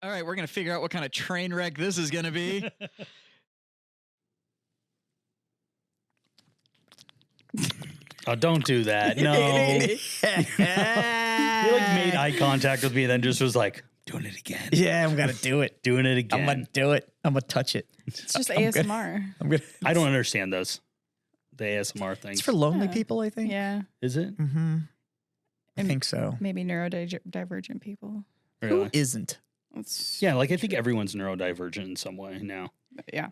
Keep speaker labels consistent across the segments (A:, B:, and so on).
A: All right, we're going to figure out what kind of train wreck this is going to be.
B: Oh, don't do that. No. You like made eye contact with me and then just was like, doing it again.
A: Yeah, I'm going to do it.
B: Doing it again.
A: I'm going to do it. I'm going to touch it.
C: It's just ASMR.
B: I don't understand those. The ASMR things.
A: It's for lonely people, I think.
C: Yeah.
B: Is it?
A: Mm-hmm. I think so.
C: Maybe neurodivergent people.
B: Really?
A: Who isn't?
B: Yeah, like I think everyone's neurodivergent in some way now.
C: Yeah.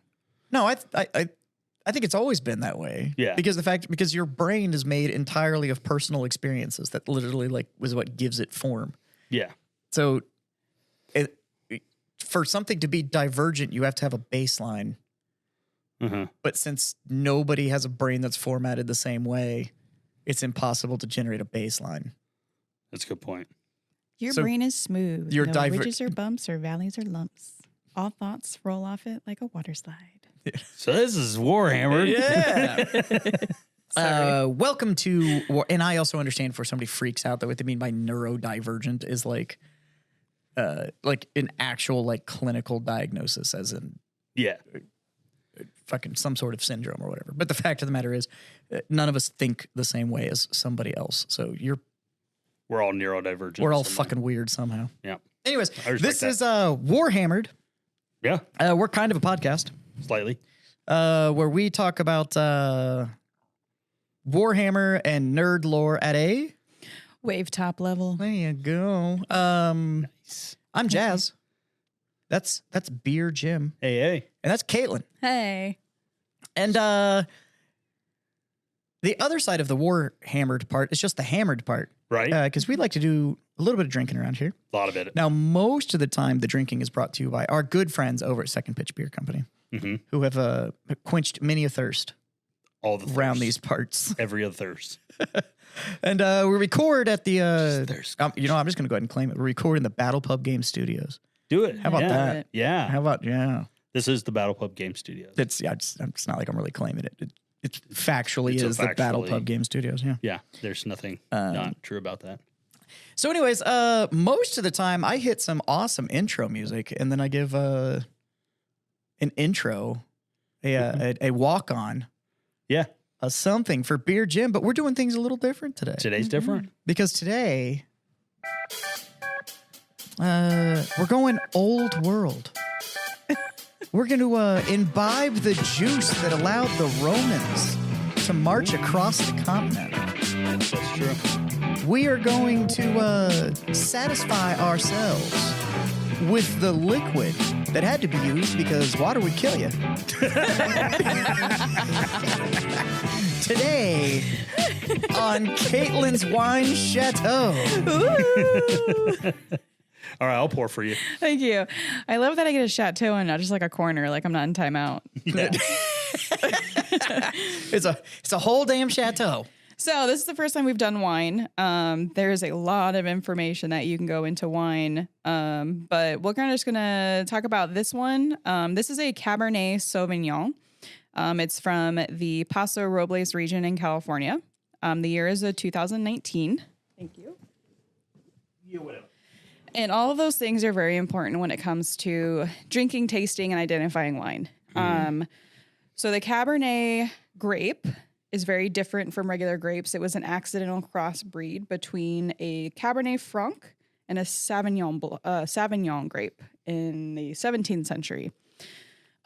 A: No, I think it's always been that way.
B: Yeah.
A: Because your brain is made entirely of personal experiences that literally like was what gives it form.
B: Yeah.
A: So for something to be divergent, you have to have a baseline.
B: Uh-huh.
A: But since nobody has a brain that's formatted the same way, it's impossible to generate a baseline.
B: That's a good point.
C: Your brain is smooth.
A: Your
C: no ridges or bumps or valleys or lumps. All thoughts roll off it like a water slide.
B: So this is Warhammer.
A: Yeah. Welcome to, and I also understand for somebody freaks out that what they mean by neurodivergent is like an actual like clinical diagnosis, as in fucking some sort of syndrome or whatever. But the fact of the matter is, none of us think the same way as somebody else. So
B: we're all neurodivergent.
A: We're all fucking weird somehow.
B: Yeah.
A: Anyways, this is Warhammered.
B: Yeah.
A: We're kind of a podcast.
B: Slightly.
A: Where we talk about Warhammer and nerd lore at a
C: wave top level.
A: There you go.
B: Nice.
A: I'm Jazz. That's Beer Jim.
B: Hey.
A: And that's Caitlin.
C: Hey.
A: And the other side of the Warhammered part is just the hammered part.
B: Right.
A: Because we like to do a little bit of drinking around here.
B: A lot of it.
A: Now, most of the time, the drinking is brought to you by our good friends over at Second Pitch Beer Company, who have quenched many a thirst
B: all the
A: around these parts.
B: Every other thirst.
A: And we record at the, I'm just going to go ahead and claim it. We're recording the BattlePub Game Studios.
B: Do it.
A: How about that?
B: Yeah.
A: How about,
B: This is the BattlePub Game Studios.
A: It's not like I'm really claiming it. It factually is the BattlePub Game Studios. Yeah.
B: Yeah. There's nothing not true about that.
A: So anyways, most of the time I hit some awesome intro music and then I give an intro, a walk-on.
B: Yeah.
A: Something for Beer Jim, but we're doing things a little different today.
B: Today's different.
A: Because today, we're going old world. We're going to imbibe the juice that allowed the Romans to march across the continent.
B: That's true.
A: We are going to satisfy ourselves with the liquid that had to be used because water would kill you. Today on Caitlin's Wine Chateau.
B: All right, I'll pour for you.
C: Thank you. I love that I get a chateau and not just like a corner, like I'm not in timeout.
B: Yeah.
A: It's a whole damn chateau.
C: So this is the first time we've done wine. There's a lot of information that you can go into wine, but we're just going to talk about this one. This is a Cabernet Sauvignon. It's from the Paso Robles region in California. The year is 2019. Thank you.
B: Yeah, whatever.
C: And all of those things are very important when it comes to drinking, tasting, and identifying wine. So the Cabernet grape is very different from regular grapes. It was an accidental crossbreed between a Cabernet Franc and a Sauvignon grape in the 17th century.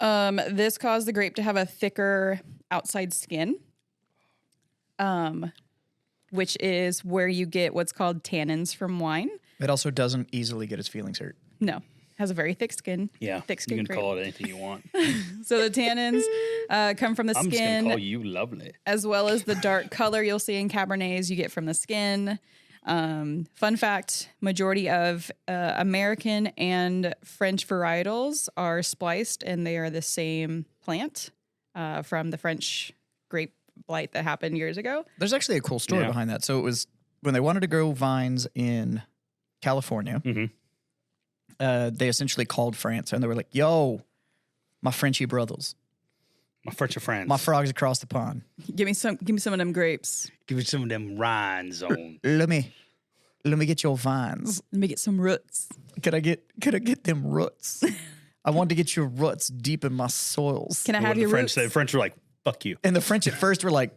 C: This caused the grape to have a thicker outside skin, which is where you get what's called tannins from wine.
A: It also doesn't easily get its feelings hurt.
C: No. Has a very thick skin.
B: Yeah.
C: Thick skin
B: You can
C: grape.
B: call it anything you want.
C: So the tannins come from the
B: I'm just going
C: skin.
B: to call you lovely.
C: As well as the dark color you'll see in Cabernets you get from the skin. Fun fact, majority of American and French varietals are spliced and they are the same plant from the French grape blight that happened years ago.
A: There's actually a cool story behind that. So it was when they wanted to grow vines in California, they essentially called France and they were like, yo, my Frenchy brothers.
B: My French friends.
A: My frogs across the pond.
C: Give me some of them grapes.
B: Give me some of them rinds on.
A: Let me let me get your vines.
C: Let me get some roots.
A: Could I get them roots? I want to get your roots deep in my soils.
C: Can I
B: What
C: have
B: did
C: your
B: the French
C: roots?
B: say? The French were like, fuck you.
A: And the French at first were like,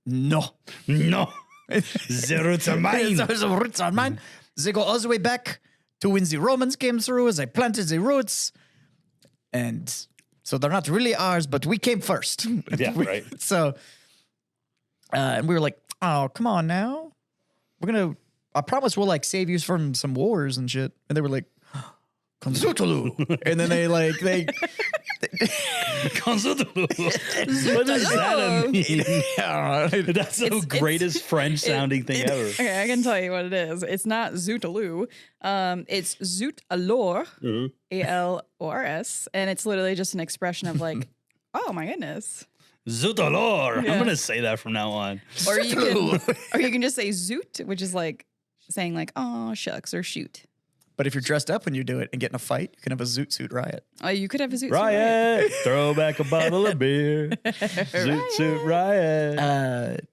A: no.
B: No. The roots are mine.
A: The roots are mine. They go all the way back to when the Romans came through as they planted the roots. And so they're not really ours, but we came first.
B: Yeah, right.
A: So, and we were like, oh, come on now. I promise we'll like save you from some wars and shit. And they were like, Konzutulu. And then
B: What does that mean? That's the
C: It's-
B: greatest French sounding thing ever.
C: Okay, I can tell you what it is. It's not Zoutalou. It's Zout alors, ALORS, and it's literally just an expression of like, oh my goodness.
B: Zoutalor.
C: Yeah.
B: I'm gonna say that from now on.
C: Or you can just say zoot, which is like saying like, oh shucks or shoot.
A: But if you're dressed up when you do it and get in a fight, you can have a zoot suit riot.
C: Oh, you could have a zoot.
B: Riot. Throw back a bottle of beer. Zoot suit riot.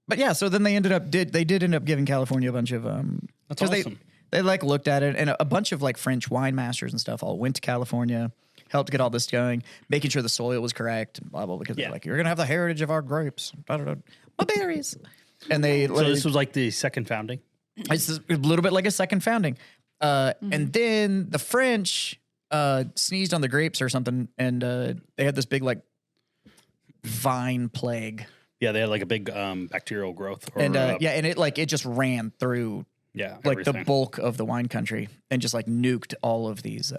A: But yeah, so then they did end up giving California a bunch of
B: That's
A: 'cause
B: awesome.
A: they like looked at it, and a bunch of like French wine masters and stuff all went to California, helped get all this going, making sure the soil was correct, and blah blah. Because they're like, you're gonna have the heritage of our grapes, my berries, and they.
B: So this was like the second founding.
A: It's a little bit like a second founding, and then the French sneezed on the grapes or something, and they had this big like vine plague,
B: Yeah, they had like a big bacterial growth. Or,
A: and and it just ran through
B: yeah,
A: like
B: everything.
A: the bulk of the wine country and just like nuked all these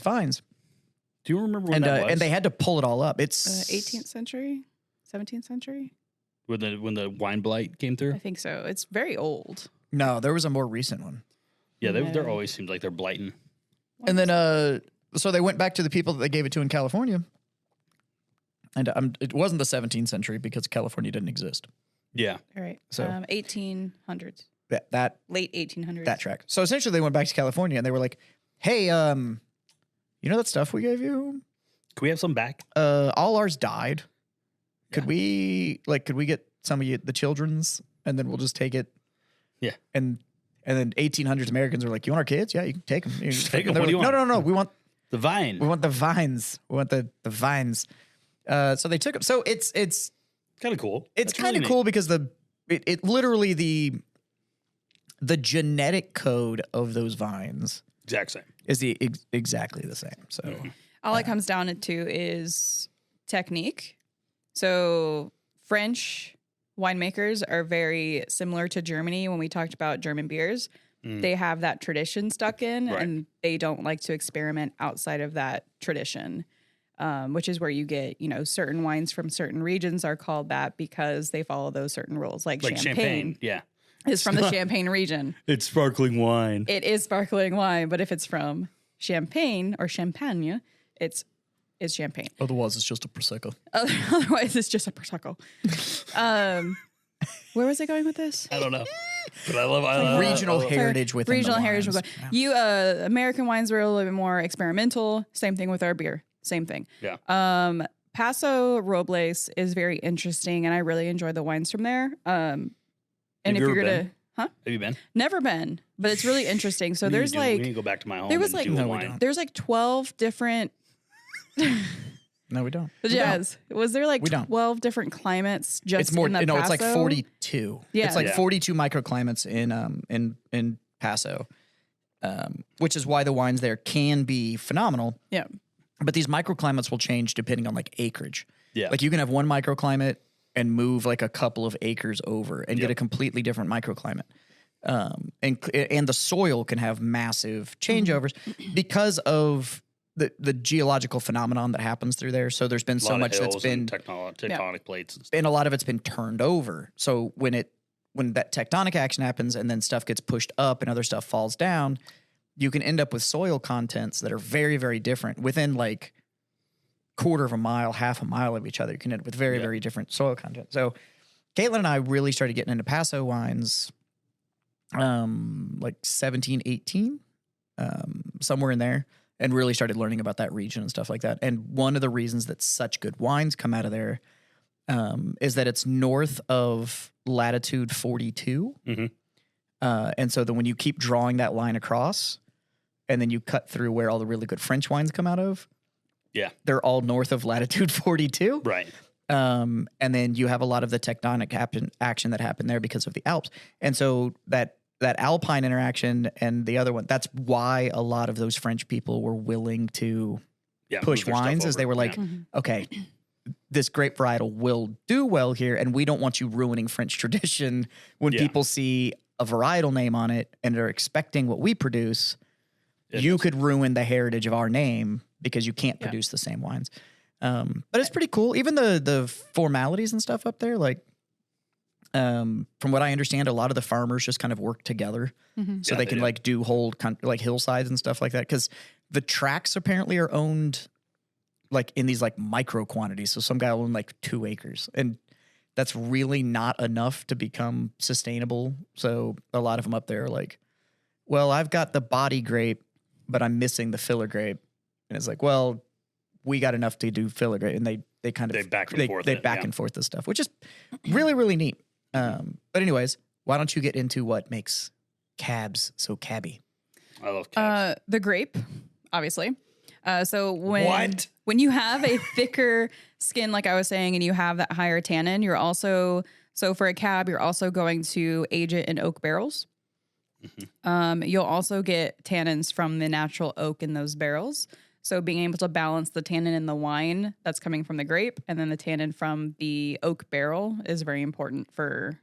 A: vines.
B: Do you remember when
A: And
B: that was?
A: and they had to pull it all up. It's
C: 18th century, 17th century.
B: when the wine blight came
C: I
B: through.
C: think so. It's very old.
A: no, there was a more recent one.
B: Yeah,
C: No.
B: there always seems like they're blighting.
A: And then so they went back to the people that they gave it to in California. And it wasn't the 17th century because California didn't exist.
B: Yeah,
C: All right.
A: So-
C: 1800s,
A: That
C: late 1800s.
A: that track. So essentially they went back to California and they were like, "Hey, you know that stuff we gave you?
B: can we have some back?
A: All ours died. Could we get some of the children's and then we'll just take it?"
B: Yeah.
A: And then 1800s Americans were like, "You want our kids? Yeah, you can take them.
B: Just take 'em.
A: They're
B: What do you
A: like,
B: want?
A: No. We want
B: The vine.
A: the vines. We want the vines." So they took them. So it's
B: Kind of cool.
A: it's
B: That's
A: kind of
B: really
A: cool because it literally the genetic code of those vines
B: neat. Exact same.
A: is exactly the same. So
C: All it comes down to is technique. So French winemakers are very similar to Germany when we talked about German beers. They have that tradition stuck in
B: Right.
C: and they don't like to experiment outside of that tradition, which is where you get, certain wines from certain regions are called that because they follow those certain rules. Like champagne
B: Yeah.
C: is from the Champagne region.
B: It's sparkling wine.
C: It is sparkling wine, but if it's from Champagne or Champagne, it's champagne.
A: otherwise, it's just a prosecco.
C: Otherwise, it's just a prosecco. Where was I going with this?
B: I don't know. But I love
A: Regional heritage within
C: Regional
A: the
C: heritage.
A: wines.
C: You American wines were a little bit more experimental. Same thing with our beer. Same thing.
B: Yeah.
C: Paso Robles is very interesting, and I really enjoy the wines from there. And
B: Have
C: if
B: you
C: you're
B: ever
C: gonna,
B: been?
C: huh?
B: Have you been?
C: Never been, but it's really interesting. So there's
B: we need to go back to my home.
C: there was
B: and
C: like-
B: do a
A: No, we
B: wine.
A: don't.
C: there's like 12 different.
A: No, we don't.
C: Jazz. Was there like
A: We don't.
C: 12 different climates just
A: It's more.
C: in the
A: No, it's like
C: Paso?
A: 42.
C: Yeah.
A: It's like
B: Yeah.
A: 42 microclimates in Paso, which is why the wines there can be phenomenal.
C: Yeah.
A: But these microclimates will change depending on like acreage.
B: Yeah.
A: Like you can have one microclimate and move like a couple of acres over and get
B: Yep.
A: a completely different microclimate. And the soil can have massive changeovers because of the geological phenomenon that happens through there. So there's been
B: a
A: so
B: lot of
A: much that's
B: hills
A: been
B: and tectonic plates and stuff.
A: and a lot of it's been turned over. So when that tectonic action happens and then stuff gets pushed up and other stuff falls down, you can end up with soil contents that are very, very different within like quarter of a mile, half a mile of each other. You can end up with very, very different soil content. So Caitlin and I really started getting into Paso wines like 17, 18, somewhere in there, and really started learning about that region and stuff like that. And one of the reasons that such good wines come out of there is that it's north of latitude 42. And so then when you keep drawing that line across and then you cut through where all the really good French wines come out of, they're all north of latitude 42.
B: Right.
A: And then you have a lot of the tectonic action that happened there because of the Alps. And so that Alpine interaction and the other one, that's why a lot of those French people were willing to push wines, as they were like, okay, this grape varietal will do well here, and we don't want you ruining French tradition when people see a varietal name on it and are expecting what we produce. You could ruin the heritage of our name because you can't produce the same wines. But it's pretty cool. Even the formalities and stuff up there, like, from what I understand, a lot of the farmers just kind of work together so they can like do whole like hillsides and stuff like that. Cause the tracks apparently are owned like in these like micro quantities. So some guy will own like 2 acres, and that's really not enough to become sustainable. So a lot of them up there are like, well, I've got the body grape, but I'm missing the filler grape. And it's like, well, we got enough to do filler grape. And they kind of
B: back and forth
A: this stuff, which is really, really neat. But anyways, why don't you get into what makes cabs so cabby?
B: I love cabs.
C: The grape, obviously. So when you have a thicker skin, like I was saying, and you have that higher tannin, you're also, so for a cab, you're also going to age it in oak barrels. You'll also get tannins from the natural oak in those barrels. So being able to balance the tannin in the wine that's coming from the grape and then the tannin from the oak barrel is very important for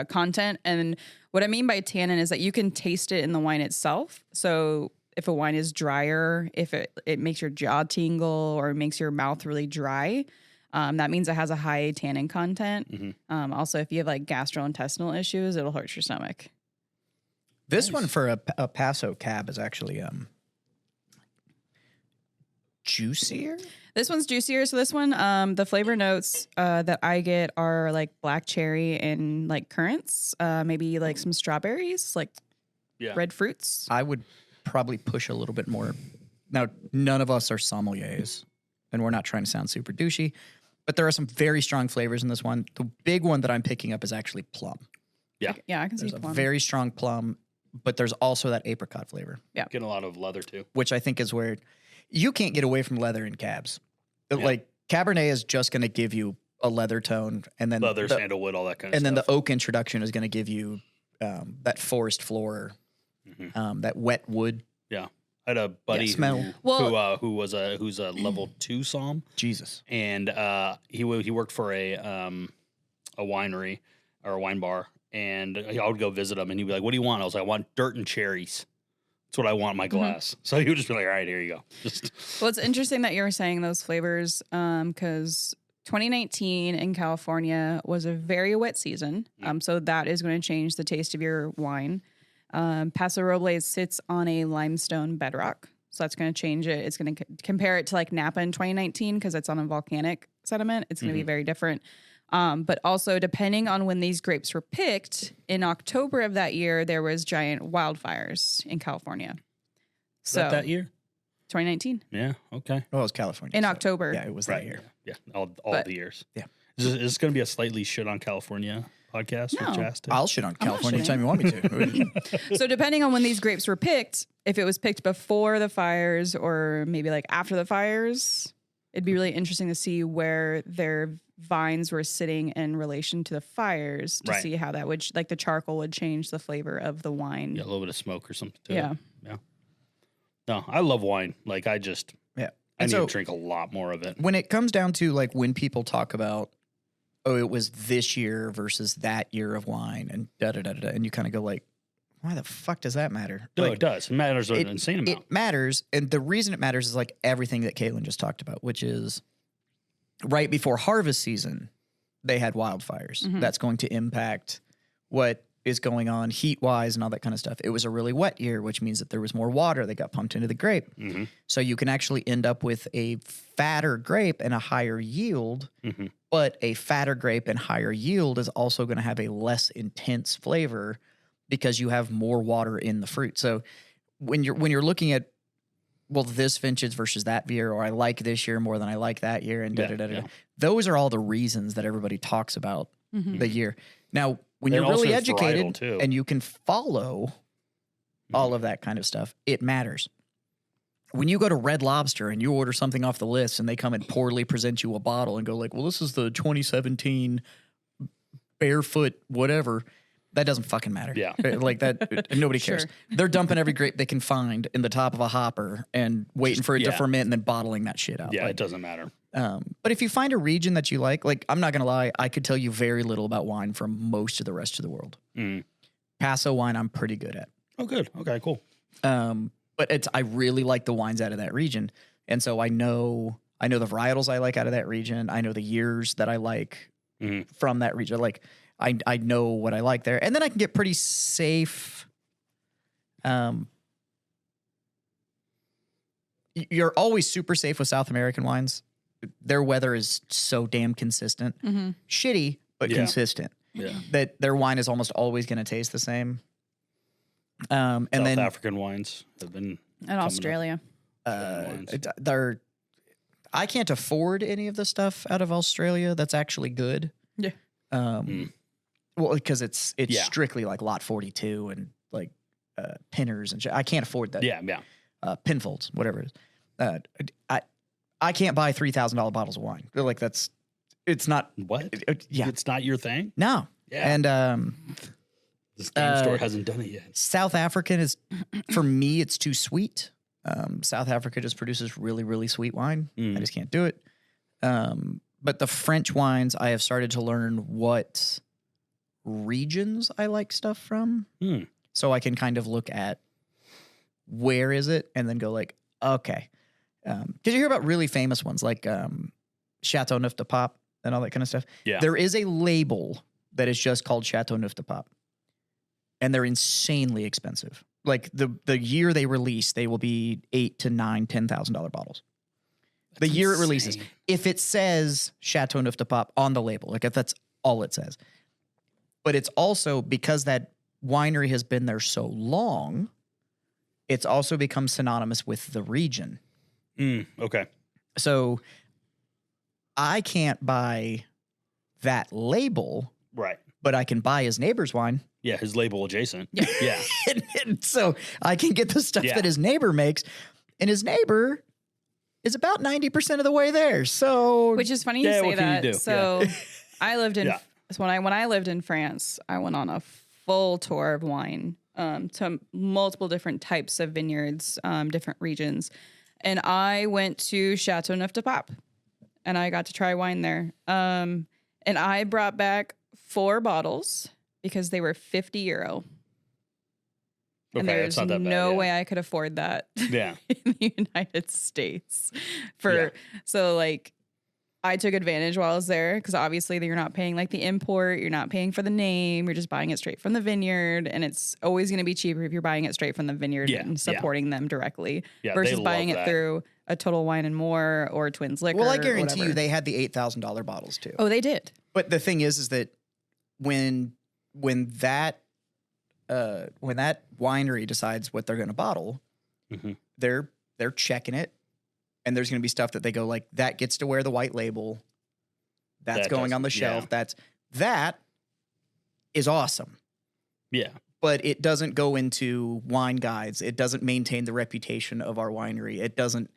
C: content. And what I mean by tannin is that you can taste it in the wine itself. So if a wine is drier, if it makes your jaw tingle or makes your mouth really dry, that means it has a high tannin content. Also, if you have like gastrointestinal issues, it'll hurt your stomach.
A: This one for a Paso cab is actually juicier.
C: This one's juicier. So this one, the flavor notes that I get are like black cherry and like currants, maybe like some strawberries, like red fruits.
A: I would probably push a little bit more. Now, none of us are sommeliers, and we're not trying to sound super douchey, but there are some very strong flavors in this one. The big one that I'm picking up is actually plum.
C: Yeah, I can see
A: There's
C: plum.
A: a very strong plum, but there's also that apricot flavor.
C: Yeah,
B: getting a lot of leather too,
A: which I think is where you can't get away from leather in cabs. Like Cabernet is just going to give you a leather tone, and then
B: leather, sandalwood, all that kind of stuff.
A: And then the oak introduction is going to give you that forest floor, that wet wood.
B: Yeah, I had a buddy who's a level 2 som.
A: Jesus,
B: and he worked for a winery or a wine bar, and I would go visit him, and he'd be like, "What do you want?" I was like, "I want dirt and cherries. That's what I want in my glass." So he would just be like, "All right, here you go."
C: Well, it's interesting that you were saying those flavors because 2019 in California was a very wet season. So that is going to change the taste of your wine. Paso Robles sits on a limestone bedrock. So that's going to change it. It's going to compare it to like Napa in 2019 because it's on a volcanic sediment. It's going to be very different. But also, depending on when these grapes were picked, in October of that year, there was giant wildfires in California. So
B: that year?
C: 2019.
B: Yeah, okay.
A: Well, it was California.
C: In October.
A: Yeah, it was that year.
B: Yeah, all the years.
A: Yeah.
B: Is this going to be a slightly shit on California podcast with Justin?
A: I'll shit on California anytime you want me to.
C: So depending on when these grapes were picked, if it was picked before the fires or maybe like after the fires, it'd be really interesting to see where their vines were sitting in relation to the fires to see how that would, like the charcoal would change the flavor of the wine.
B: Yeah, a little bit of smoke or something too.
C: Yeah.
B: No, I love wine. Like I need to drink a lot more of it.
A: When it comes down to like when people talk about, oh, it was this year versus that year of wine and da-da-da-da-da, and you kind of go like, why the fuck does that matter?
B: No,
A: like,
B: it does. It matters an insane amount.
A: It matters, and the reason it matters is like everything that Caitlin just talked about, which is right before harvest season, they had wildfires. That's going to impact what is going on heat-wise and all that kind of stuff. It was a really wet year, which means that there was more water that got pumped into the grape. So you can actually end up with a fatter grape and a higher yield, but a fatter grape and higher yield is also going to have a less intense flavor because you have more water in the fruit. So when you're looking at, well, this vintage versus that year, or I like this year more than I like that year, and those are all the reasons that everybody talks about the year. Now, when
B: And
A: you're
B: also
A: really
B: it's varietal,
A: educated
B: too.
A: and you can follow all of that kind of stuff, it matters. When you go to Red Lobster and you order something off the list and they come and poorly present you a bottle and go like, well, this is the 2017 barefoot whatever, that doesn't fucking matter.
B: Yeah.
A: Like that, nobody cares.
C: Sure.
A: They're dumping every grape they can find in the top of a hopper and waiting for it to
B: yeah.
A: ferment and then bottling that shit out.
B: Yeah,
A: Like,
B: it doesn't matter.
A: but if you find a region that you like, I'm not going to lie, I could tell you very little about wine from most of the rest of the world.
B: Mm.
A: Paso wine, I'm pretty good at.
B: Oh, good. Okay, cool.
A: But I really like the wines out of that region. And so I know the varietals I like out of that region. I know the years that I like from that region. Like I know what I like there. And then I can get pretty safe. You're always super safe with South American wines. Their weather is so damn consistent. Shitty, but
B: Yeah.
A: consistent.
B: Yeah.
A: That their wine is almost always going to taste the same. And
B: South
A: then
B: African wines have been
C: In Australia.
B: wines.
A: I can't afford any of the stuff out of Australia that's actually good.
C: Yeah.
A: Well, because it's
B: Yeah.
A: strictly like lot 42 and like pinners and shit. I can't afford that.
B: Yeah, yeah.
A: Pinfolds, whatever it is. I can't buy $3,000 bottles of wine. Like it's not.
B: What?
A: Yeah.
B: It's not your thing?
A: No.
B: Yeah.
A: And
B: This game store hasn't done it yet.
A: South African is, for me, it's too sweet. South Africa just produces really, really sweet wine. I just can't do it. But the French wines, I have started to learn what regions I like stuff from. So I can kind of look at where is it and then go like, okay. Because you hear about really famous ones like Chateau Neuf de Pop and all that kind of stuff.
B: Yeah.
A: There is a label that is just called Chateau Neuf de Pop. And they're insanely expensive. Like the year they release, they will be $8,000 to $9,000, $10,000 bottles. The year it releases, if it says Chateau Neuf de Pop on the label, like if that's all it says. But it's also because that winery has been there so long, it's also become synonymous with the region.
B: Okay.
A: So I can't buy that label,
B: Right.
A: but I can buy his neighbor's wine.
B: Yeah, his label adjacent. Yeah.
A: And so I can get the stuff that his neighbor makes, and his neighbor is about 90% of the way there. So,
C: Which is funny you
B: Yeah,
C: say
B: what can you
C: that.
B: do?
C: So I lived in
B: Yeah.
C: so when I lived in France, I went on a full tour of wine to multiple different types of vineyards, different regions. And I went to Chateau Neuf de Pop and I got to try wine there. And I brought back 4 bottles because they were €50. And
B: Okay,
C: there's
B: that's not that bad,
C: no
B: yeah.
C: way I could afford that
B: Yeah.
C: in the United States.
B: Yeah.
C: So like I took advantage while I was there because obviously you're not paying like the import, you're not paying for the name, you're just buying it straight from the vineyard, and it's always going to be cheaper if you're buying it straight from the vineyard
B: Yeah,
C: and supporting them directly
B: Yeah,
C: versus
B: they
C: buying
B: love
C: it
B: that.
C: through a Total Wine and More or Twins Liquor.
A: well, I
C: or
A: guarantee you
C: whatever.
A: they had the $8,000 bottles too.
C: Oh, they did.
A: But the thing is that when that winery decides what they're going to bottle, they're checking it, and there's going to be stuff that they go like, that gets to wear the white label. That's
B: That
A: going on the
B: doesn't,
A: shelf. That is awesome.
B: Yeah.
A: But it doesn't go into wine guides. It doesn't maintain the reputation of our winery. It doesn't.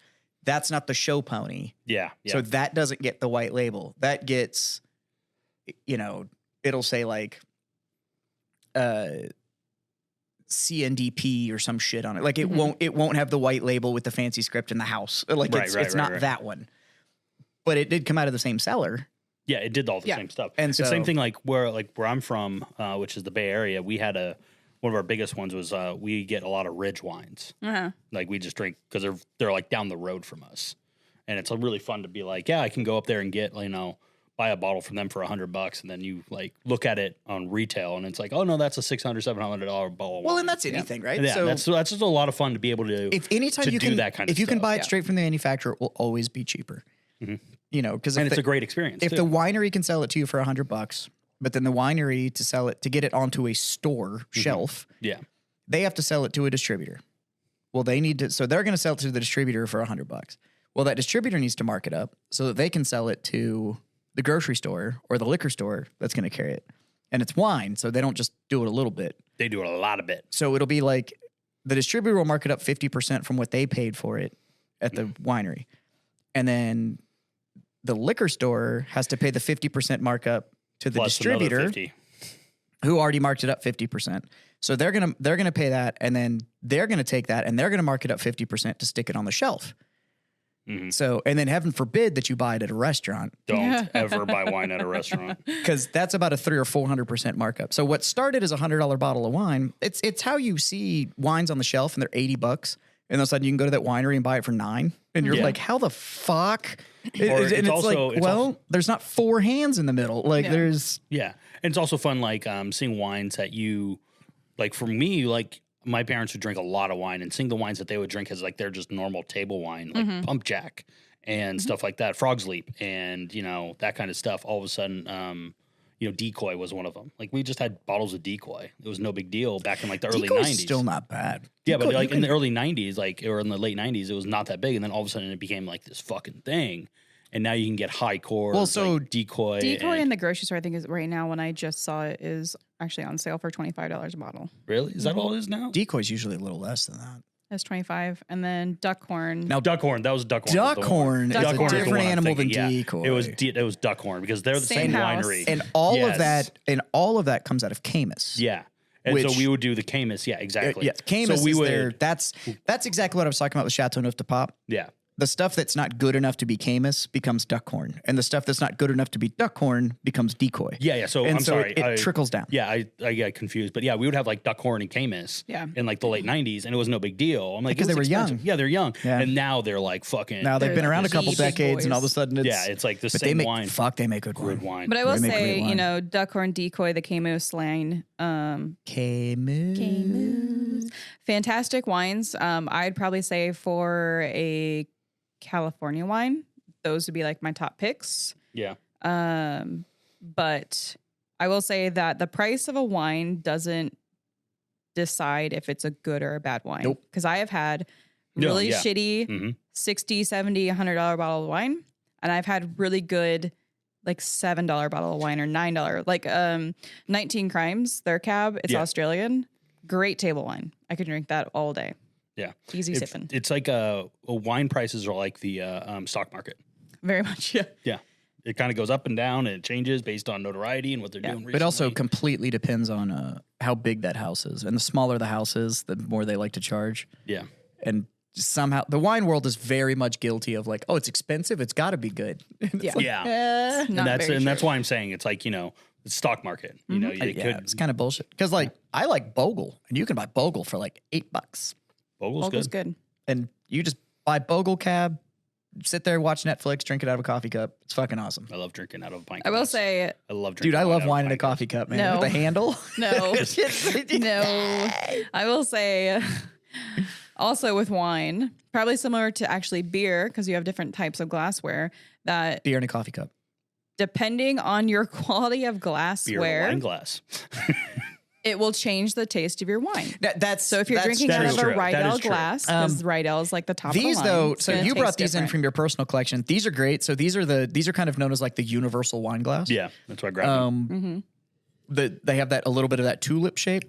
A: That's not the show pony.
B: Yeah. Yeah.
A: So that doesn't get the white label. That gets, it'll say like CNDP or some shit on it. Like it won't have the white label with the fancy script in the house. Like it's not that one. But it did come out of the same cellar.
B: Yeah, it did all the same stuff.
A: And
B: it's the
A: so-
B: same thing like where I'm from, which is the Bay Area. We had one of our biggest ones was we get a lot of Ridge wines.
C: Uh-huh.
B: Like we just drink because they're like down the road from us, and it's really fun to be like, yeah, I can go up there and get buy a bottle from them for $100, and then you like look at it on retail, and it's like, oh no, that's a $600-$700 bottle. of
A: Well,
B: wine.
A: and that's anything, right?
B: Yeah,
A: So
B: that's just a lot of fun to be able to.
A: if anytime
B: to
A: you
B: do
A: can,
B: that kind of
A: if you can
B: stuff.
A: buy it straight from the manufacturer, it will always be cheaper. Because
B: and it's a great experience.
A: if
B: too.
A: the winery can sell it to you for $100, but then the winery to get it onto a store shelf,
B: yeah,
A: they have to sell it to a distributor. Well, they're going to sell it to the distributor for $100. Well, that distributor needs to mark it up so that they can sell it to the grocery store or the liquor store that's going to carry it. and it's wine, so they don't just do it a little bit.
B: They do it a lot of bit.
A: So it'll be like the distributor will mark it up 50% from what they paid for it at the winery. And then the liquor store has to pay the 50% markup to the
B: Plus another
A: distributor
B: 50.
A: who already marked it up 50%. So they're going to pay that, and then they're going to take that and they're going to mark it up 50% to stick it on the shelf.
B: Mhm.
A: So, and then heaven forbid that you buy it at a restaurant,
B: Don't ever buy wine at a restaurant.
A: because that's about a 300 or 400% markup. So what started as $100 bottle of wine, it's how you see wines on the shelf and they're $80, and all of a sudden you can go to that winery and buy it for $9, and you're
B: Yeah.
A: like, how the fuck?
B: Or
A: And
B: it's also-
A: like,
B: it's
A: well,
B: also-
A: there's not four hands in the middle. Like there's
B: Yeah. And it's also fun, like, seeing wines that you, like, for me, like, my parents would drink a lot of wine, and seeing the wines that they would drink as, like, they're just normal table wine, like Pump Jack and stuff like that, Frog's Leap, and, you know, that kind of stuff. All of a sudden, you know, Decoy was one of them. Like, we just had bottles of Decoy. It was no big deal back in, like, the early
A: Decoy's
B: 90s.
A: still not bad.
B: Yeah, but
A: Decoy,
B: like
A: you
B: in the
A: can-
B: early 90s, like, or in the late 90s, it was not that big. And then all of a sudden it became like this fucking thing. And now you can get high core,
A: Well, so
B: like Decoy.
C: Decoy in the grocery store, I think, is right now, when I just saw it, is actually on sale for $25 a bottle.
B: Really? Is that all it is now?
A: Decoy's usually a little less than that.
C: That's 25. And then Duckhorn.
A: Now,
B: Duckhorn. That was Duckhorn.
A: Duckhorn is a
B: Duckhorn is the
A: different
B: one I'm
A: animal than
B: thinking, yeah.
A: Decoy.
B: It was Duckhorn, because they're the
C: Same
B: same
C: house.
B: winery.
A: and all
B: Yes.
A: of that comes out of Camus.
B: Yeah. And
A: Which-
B: so we would do the Camus. Yeah, exactly.
A: Yeah, Camus
B: so we
A: is
B: would,
A: there. That's exactly what I was talking about with Chateauneuf de Pape.
B: Yeah.
A: The stuff that's not good enough to be Camus becomes Duckhorn, and the stuff that's not good enough to be Duckhorn becomes Decoy.
B: Yeah, yeah. So
A: and
B: I'm
A: so
B: sorry.
A: it trickles down.
B: Yeah, I get confused. But yeah, we would have like Duckhorn and Camus in like the late 90s, and it was no big deal. I'm like,
A: Because
B: it
A: they
B: was
A: were young.
B: expensive. Yeah, they're young.
A: Yeah.
B: And now they're like fucking.
A: Now they've
C: They're
A: been around a couple
C: the big
A: decades, and all of a
C: boys.
A: sudden it's
B: yeah, it's like the
A: but they
B: same
A: make
B: wine.
A: they make good
B: Good
A: wine.
B: wine.
C: But I will
A: They make
C: say,
A: great
C: you
A: wine.
C: know, Duckhorn, Decoy, the Camus line,
A: Camus.
C: fantastic wines. I'd probably say for a California wine, those would be like my top picks.
B: Yeah.
C: But I will say that the price of a wine doesn't decide if it's a good or a bad wine.
A: Nope.
C: Because I have had
B: No,
C: really
B: yeah.
C: shitty
B: hmm
C: $60, $70, $100 bottle of wine. And I've had really good like $7 bottle of wine or $9. Like 19 Crimes, their cab, it's
B: Yeah.
C: Australian. Great table wine. I could drink that all day.
B: Yeah.
C: Easy sipping.
B: It's like wine prices are like the stock market.
C: Very much, yeah.
B: Yeah. It kind of goes up and down, and it changes based on notoriety and what they're doing.
A: But also
B: recently.
A: completely depends on how big that house is, and the smaller the house is, the more they like to charge.
B: yeah.
A: And somehow the wine world is very much guilty of like, oh, it's expensive, it's got to be good. And it's
C: Yeah.
A: like,
B: Yeah.
A: eh.
C: Not
B: And
C: very
B: that's
C: true.
B: why I'm saying it's like, you know, the stock market. You know, it
A: Yeah,
B: could.
A: it's kind of bullshit. Because like I like Bogle, and you can buy Bogle for like $8,
B: Bogle's
C: Bogle's
B: good.
C: good.
A: and you just buy Bogle cab, sit there, watch Netflix, drink it out of a coffee cup. It's fucking awesome.
B: I love drinking out of a pint.
C: I will
B: glass.
C: say,
B: I love drinking.
A: Dude, I love
B: out of
A: wine in a
B: pint glass.
A: coffee cup, man.
C: No.
A: With the handle.
C: no, no. I will say, also with wine, probably similar to actually beer, because you have different types of glassware, that
A: Beer in a coffee cup.
C: depending on your quality of
B: Beer in a
C: glassware,
B: wine glass.
C: it will change the taste of your wine.
A: That's
C: So if you're drinking
B: that
C: out
B: is
C: of a
B: true. That
C: Rydell
B: is true.
C: glass, because Rydell is like the top
A: these
C: of the line,
A: though,
C: it's
A: so
C: gonna
A: you
C: taste
A: brought these in
C: different.
A: from your personal collection. These are great. So these are kind of known as like the universal wine glass.
B: Yeah, that's why I grabbed them.
A: They have that a little bit of that tulip shape,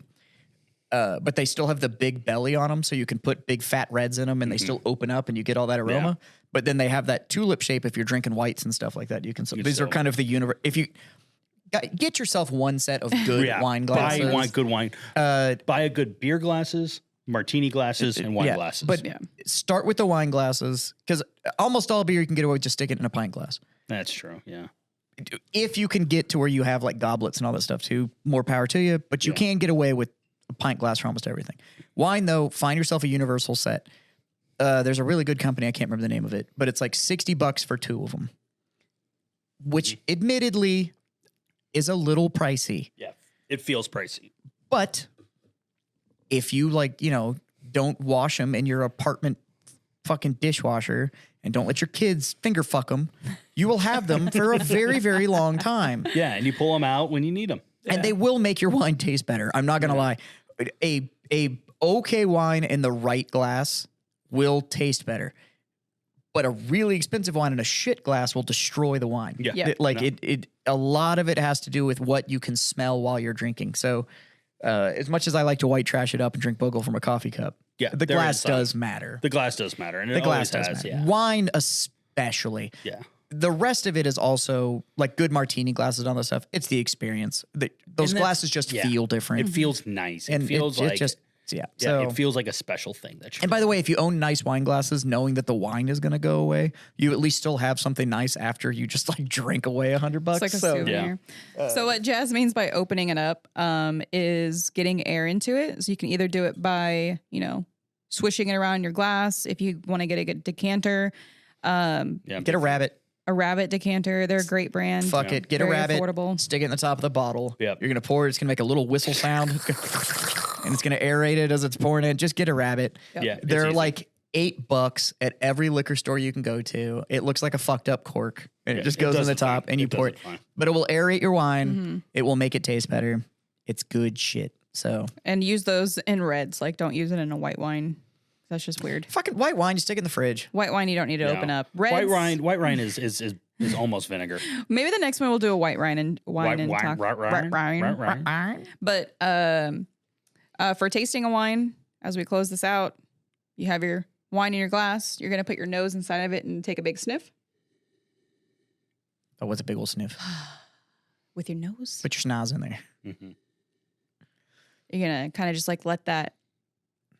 A: but they still have the big belly on them, so you can put big fat reds in them, and they still open up, and you get all that aroma. But then they have that tulip shape if you're drinking whites and stuff like that. You can. So these are
B: still-
A: kind of the universe. If you get yourself one set of good wine glasses,
B: Buy good wine. Buy a good beer glasses, martini glasses, and wine glasses.
A: But start with the wine glasses, because almost all beer you can get away with just stick it in a pint glass.
B: that's true. Yeah.
A: If you can get to where you have like goblets and all that stuff too, more power to you. But you can get away with a pint glass for almost everything. Wine though, find yourself a universal set. There's a really good company, I can't remember the name of it, but it's like $60 for two of them, which admittedly is a little pricey.
B: Yeah. It feels pricey.
A: But if you like, don't wash them in your apartment fucking dishwasher and don't let your kids finger fuck them, you will have them for a very, very long time.
B: Yeah, and you pull them out when you need them.
A: And they will make your wine taste better. I'm not going to lie. A okay wine in the right glass will taste better. But a really expensive wine in a shit glass will destroy the wine.
B: Yeah.
C: Yeah.
A: A lot of it has to do with what you can smell while you're drinking. So as much as I like to white trash it up and drink Bogle from a coffee cup,
B: Yeah,
A: the
B: there
A: glass
B: is some.
A: does matter.
B: The glass does matter, and
A: The
B: it
A: glass
B: always
A: does
B: has.
A: matter.
B: Yeah,
A: Wine especially.
B: yeah.
A: The rest of it is also like good martini glasses and all that stuff. It's the experience. Those
B: And that's-
A: glasses just
B: yeah.
A: feel different.
B: It feels nice. It
A: and
B: feels like
A: just yeah.
B: yeah.
A: So
B: It feels like a special thing that you.
A: and by the way, if you own nice wine glasses, knowing that the wine is going to go away, you at least still have something nice after you just like drink away $100.
C: It's like a souvenir. So what Jazz means by opening it up is getting air into it. So you can either do it by, swishing it around your glass. If you want to get a good decanter,
B: yeah,
A: Get a rabbit.
C: a Rabbit decanter. They're a great brand.
A: Fuck it. Get a
C: Very
A: rabbit.
C: affordable.
A: Stick it in the top of the bottle.
B: Yep.
A: You're going to pour it. It's going to make a little whistle sound. And it's going to aerate it as it's pouring it. Just get a rabbit.
C: Yep.
B: Yeah, it's
A: They're
B: easy.
A: like $8 at every liquor store you can go to. It looks like a fucked up cork. And it
B: Yeah,
A: just
B: it
A: goes in
B: does
A: the
B: it fine.
A: top and you
B: It
A: pour
B: does
A: it.
B: it fine.
A: But it will aerate your wine.
C: Mm-hmm.
A: It will make it taste better. It's good shit. So
C: And use those in reds. Like, don't use it in a white wine. That's just weird.
A: fucking white wine, you stick it in the fridge.
C: White wine, you don't need to open
B: No.
C: up. Reds,
B: White wine is almost vinegar.
C: maybe the next one we'll do a white wine and talk.
B: Right.
C: Wine. But for tasting a wine, as we close this out, you have your wine in your glass. You're going to put your nose inside of it and take a big sniff
A: Oh, what's a big old sniff?
C: with your nose.
A: Put your schnoz in there.
B: Mhm.
C: You're going to kind of just like let that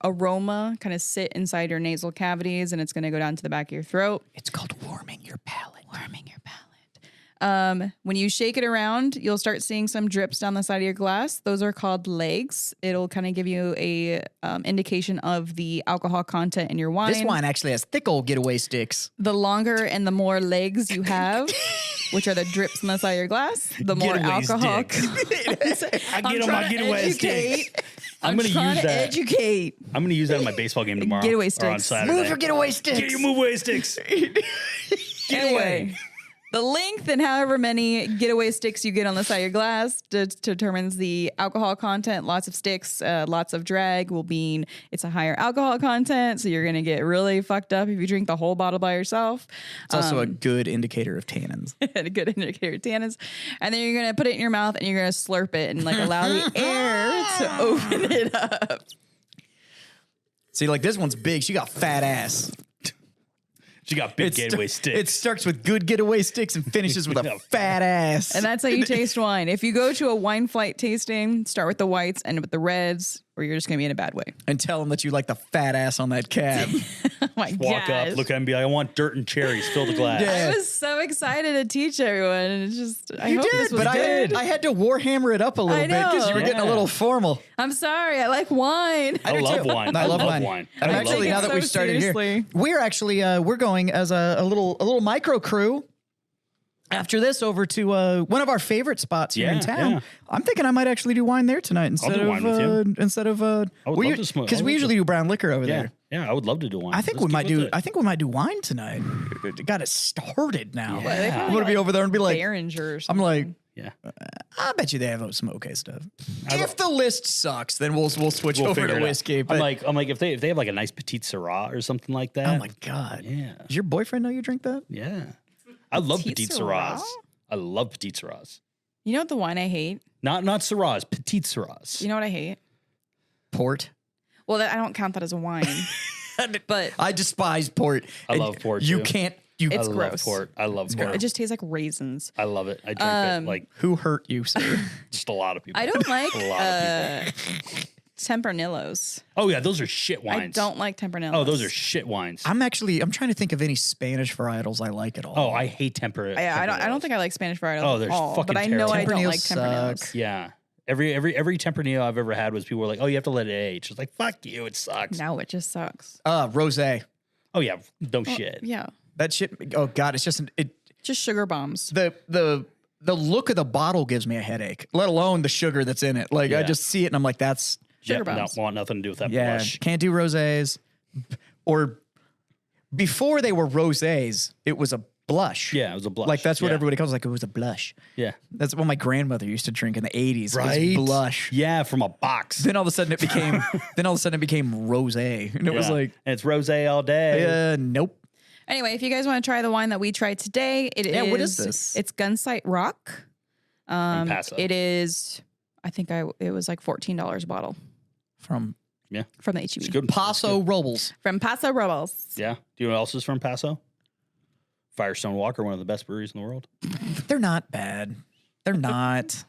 C: aroma kind of sit inside your nasal cavities, and it's going to go down to the back of your throat.
A: It's called warming your palate.
C: Warming your palate. When you shake it around, you'll start seeing some drips down the side of your glass. Those are called legs. It'll kind of give you a indication of the alcohol content in your wine.
A: This wine actually has thick old getaway sticks.
C: The longer and the more legs you have, which are the drips on the side of your glass, the more
B: Getaway
C: alcohol.
B: sticks. I
C: I'm
B: get on
C: trying
B: my
C: to
B: getaway
C: educate.
B: sticks.
C: I'm
B: gonna
C: trying
B: use
C: to
B: that.
C: educate.
B: I'm gonna use that in my baseball game tomorrow.
C: Getaway
B: Or on
C: sticks.
B: Saturday.
A: Move your getaway sticks.
B: Get your move away sticks.
C: Anyway, the length and however many getaway sticks you get on the side of your glass determines the alcohol content. Lots of sticks, lots of drag will mean it's a higher alcohol content. So you're going to get really fucked up if you drink the whole bottle by yourself.
A: It's also a good indicator of tannins.
C: A good indicator of tannins. And then you're going to put it in your mouth and you're going to slurp it and like allow the air to open it up.
A: See, like this one's big. She got fat ass.
B: She got big getaway sticks.
A: It starts with good getaway sticks and finishes with a fat ass.
C: And that's how you taste wine. If you go to a wine flight tasting, start with the whites, end with the reds, or you're just going to be in a bad way.
A: And tell them that you like the fat ass on that cab.
C: Oh my
B: Walk
C: gosh.
B: up, look at him, and be like, I want dirt and cherries. Fill the glass.
A: Yeah.
C: I was so excited to teach everyone, and it's just I
A: You
C: hope this
A: did,
C: was
A: but
C: good.
A: I had to warhammer it up a little
C: I
A: bit because you were
C: know.
A: getting a
B: Yeah.
A: little formal.
C: I'm sorry, I like wine.
B: I
A: do
B: love
A: too.
B: wine.
A: I love
B: wine.
A: wine.
B: I
A: I'm
B: love
A: actually
C: it
A: now that
C: so
A: we've started
C: seriously.
A: here, we're actually we're going as a little micro crew. After this, over to one of our favorite spots here in
B: Yeah,
A: town.
B: yeah.
A: I'm thinking I might actually do wine there tonight instead
B: do
A: of
B: wine with you.
A: instead of
B: I would love to smoke.
A: because
B: I
A: we
B: would
A: usually do brown liquor over
B: Yeah,
A: there.
B: yeah, I would love to do wine.
A: I think
B: Let's
A: we might
B: keep with
A: do.
B: it.
A: I think we might do wine tonight. Got it started now.
B: Yeah. They
A: I'm
B: probably
A: gonna be over there and be like,
C: Behringer or
A: I'm
C: something.
A: like,
B: Yeah,
A: I bet you they have some okay stuff. If the list sucks, then we'll switch
B: we'll
A: over
B: figure
A: to
B: it out.
A: whiskey. But
B: I'm like, if they have like a nice petite Syrah or something like that.
A: oh my god,
B: Yeah,
A: does your boyfriend know you drink that?
B: yeah. I love
C: Petite
B: petite
C: Syrah?
B: Syrahs. I love petite Syrahs.
C: You know what the wine I hate?
B: Not Syrahs, petite Syrahs.
C: You know what I hate?
A: Port.
C: Well, I don't count that as a wine. But
A: I despise port.
B: I
A: And
B: love port,
A: You
B: too.
A: can't.
B: I
C: It's
B: love
C: gross.
B: port. I love port.
C: it just tastes like raisins.
B: I love it. I drink it like
A: Who hurt you, sir?
B: just a lot of people.
C: I don't like
B: A lot of
C: Tempranillos.
B: Oh yeah, those are shit wines.
C: I don't like Tempranillos.
B: Oh, those are shit wines.
A: I'm trying to think of any Spanish varietals I like at all.
B: Oh, I hate temper.
C: I don't think I like Spanish varietals
B: Oh,
C: at
B: they're
C: all.
B: fucking
C: But I know I don't
A: terrible.
C: like Tempranillos.
A: Suck.
B: Yeah. Every Tempranillo I've ever had was people were like, "Oh, you have to let it age." It's like, "Fuck you, it sucks."
C: No, it just sucks.
A: Rosé.
B: Oh yeah, no shit.
C: Yeah,
A: That shit. Oh god, it's just
C: just sugar bombs.
A: the look of the bottle gives me a headache. Let alone the sugar that's in it. Like I
B: Yeah.
A: just see it and I'm like, that's
C: Sugar
B: Yeah,
C: bombs.
B: don't want nothing to do with that
A: yeah.
B: blush.
A: Can't do rosés. Or before they were rosés, it was a blush.
B: Yeah, it was a blush.
A: Like that's what
B: Yeah.
A: everybody calls it. Like it was a blush.
B: Yeah.
A: That's what my grandmother used to drink in the 80s.
B: Right.
A: It was blush.
B: Yeah, from a box.
A: Then all of a sudden it became rosé. And it was
B: Yeah.
A: like,
B: and it's rosé all day.
A: nope.
C: Anyway, if you guys want to try the wine that we tried today,
A: what is this?
C: It's Gunsight Rock.
B: From Paso.
C: It is, I think it was like $14 a bottle
A: From
C: the HEB.
B: It's good.
A: Paso Robles.
C: From Paso Robles.
B: Yeah. Do you know what else is from Paso? Firestone Walker, one of the best breweries in the world.
A: They're not bad. They're not.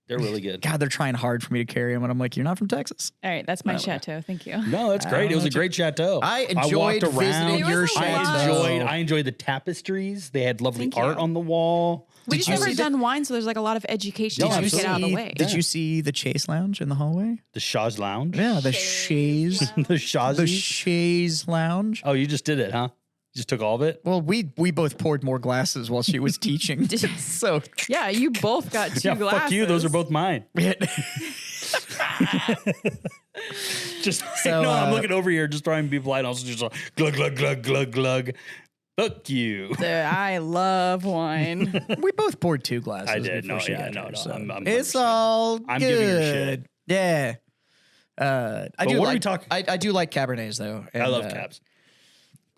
B: They're really good.
A: God, they're trying hard for me to carry them, and I'm like, you're not from Texas.
C: All right, that's my chateau. Thank you.
B: No, that's great. It was a great chateau.
A: I enjoyed
B: walked around.
A: visiting your chateau.
B: I enjoyed the tapestries. They had lovely
C: Thank you.
B: art on the wall.
C: We just never done wine, so there's like a lot of education
B: No,
C: to get out of the way.
A: Did you see the Chase Lounge in the hallway?
B: The Shaw's Lounge.
A: Yeah, the Shays.
B: The Shaw's.
A: The Shays Lounge.
B: Oh, you just did it, huh? You just took all of it?
A: Well, we both poured more glasses while she was teaching. So
C: Yeah, you both got two glasses.
B: Fuck you. Those are both mine. Just
A: So,
B: no, I'm looking over here, just trying to be polite. And also just like, glug, glug, glug, glug, glug. Fuck you.
C: Dude, I love wine.
A: we both poured 2 glasses.
B: I did.
A: before
B: No,
A: she
B: yeah,
A: got
B: no,
A: here,
B: no.
A: so
B: I'm
A: it's all
B: I'm
A: good.
B: giving her shit.
A: Yeah. I
B: But
A: do
B: what are we
A: like.
B: talking-
A: I do like Cabernets though.
B: I love cabs.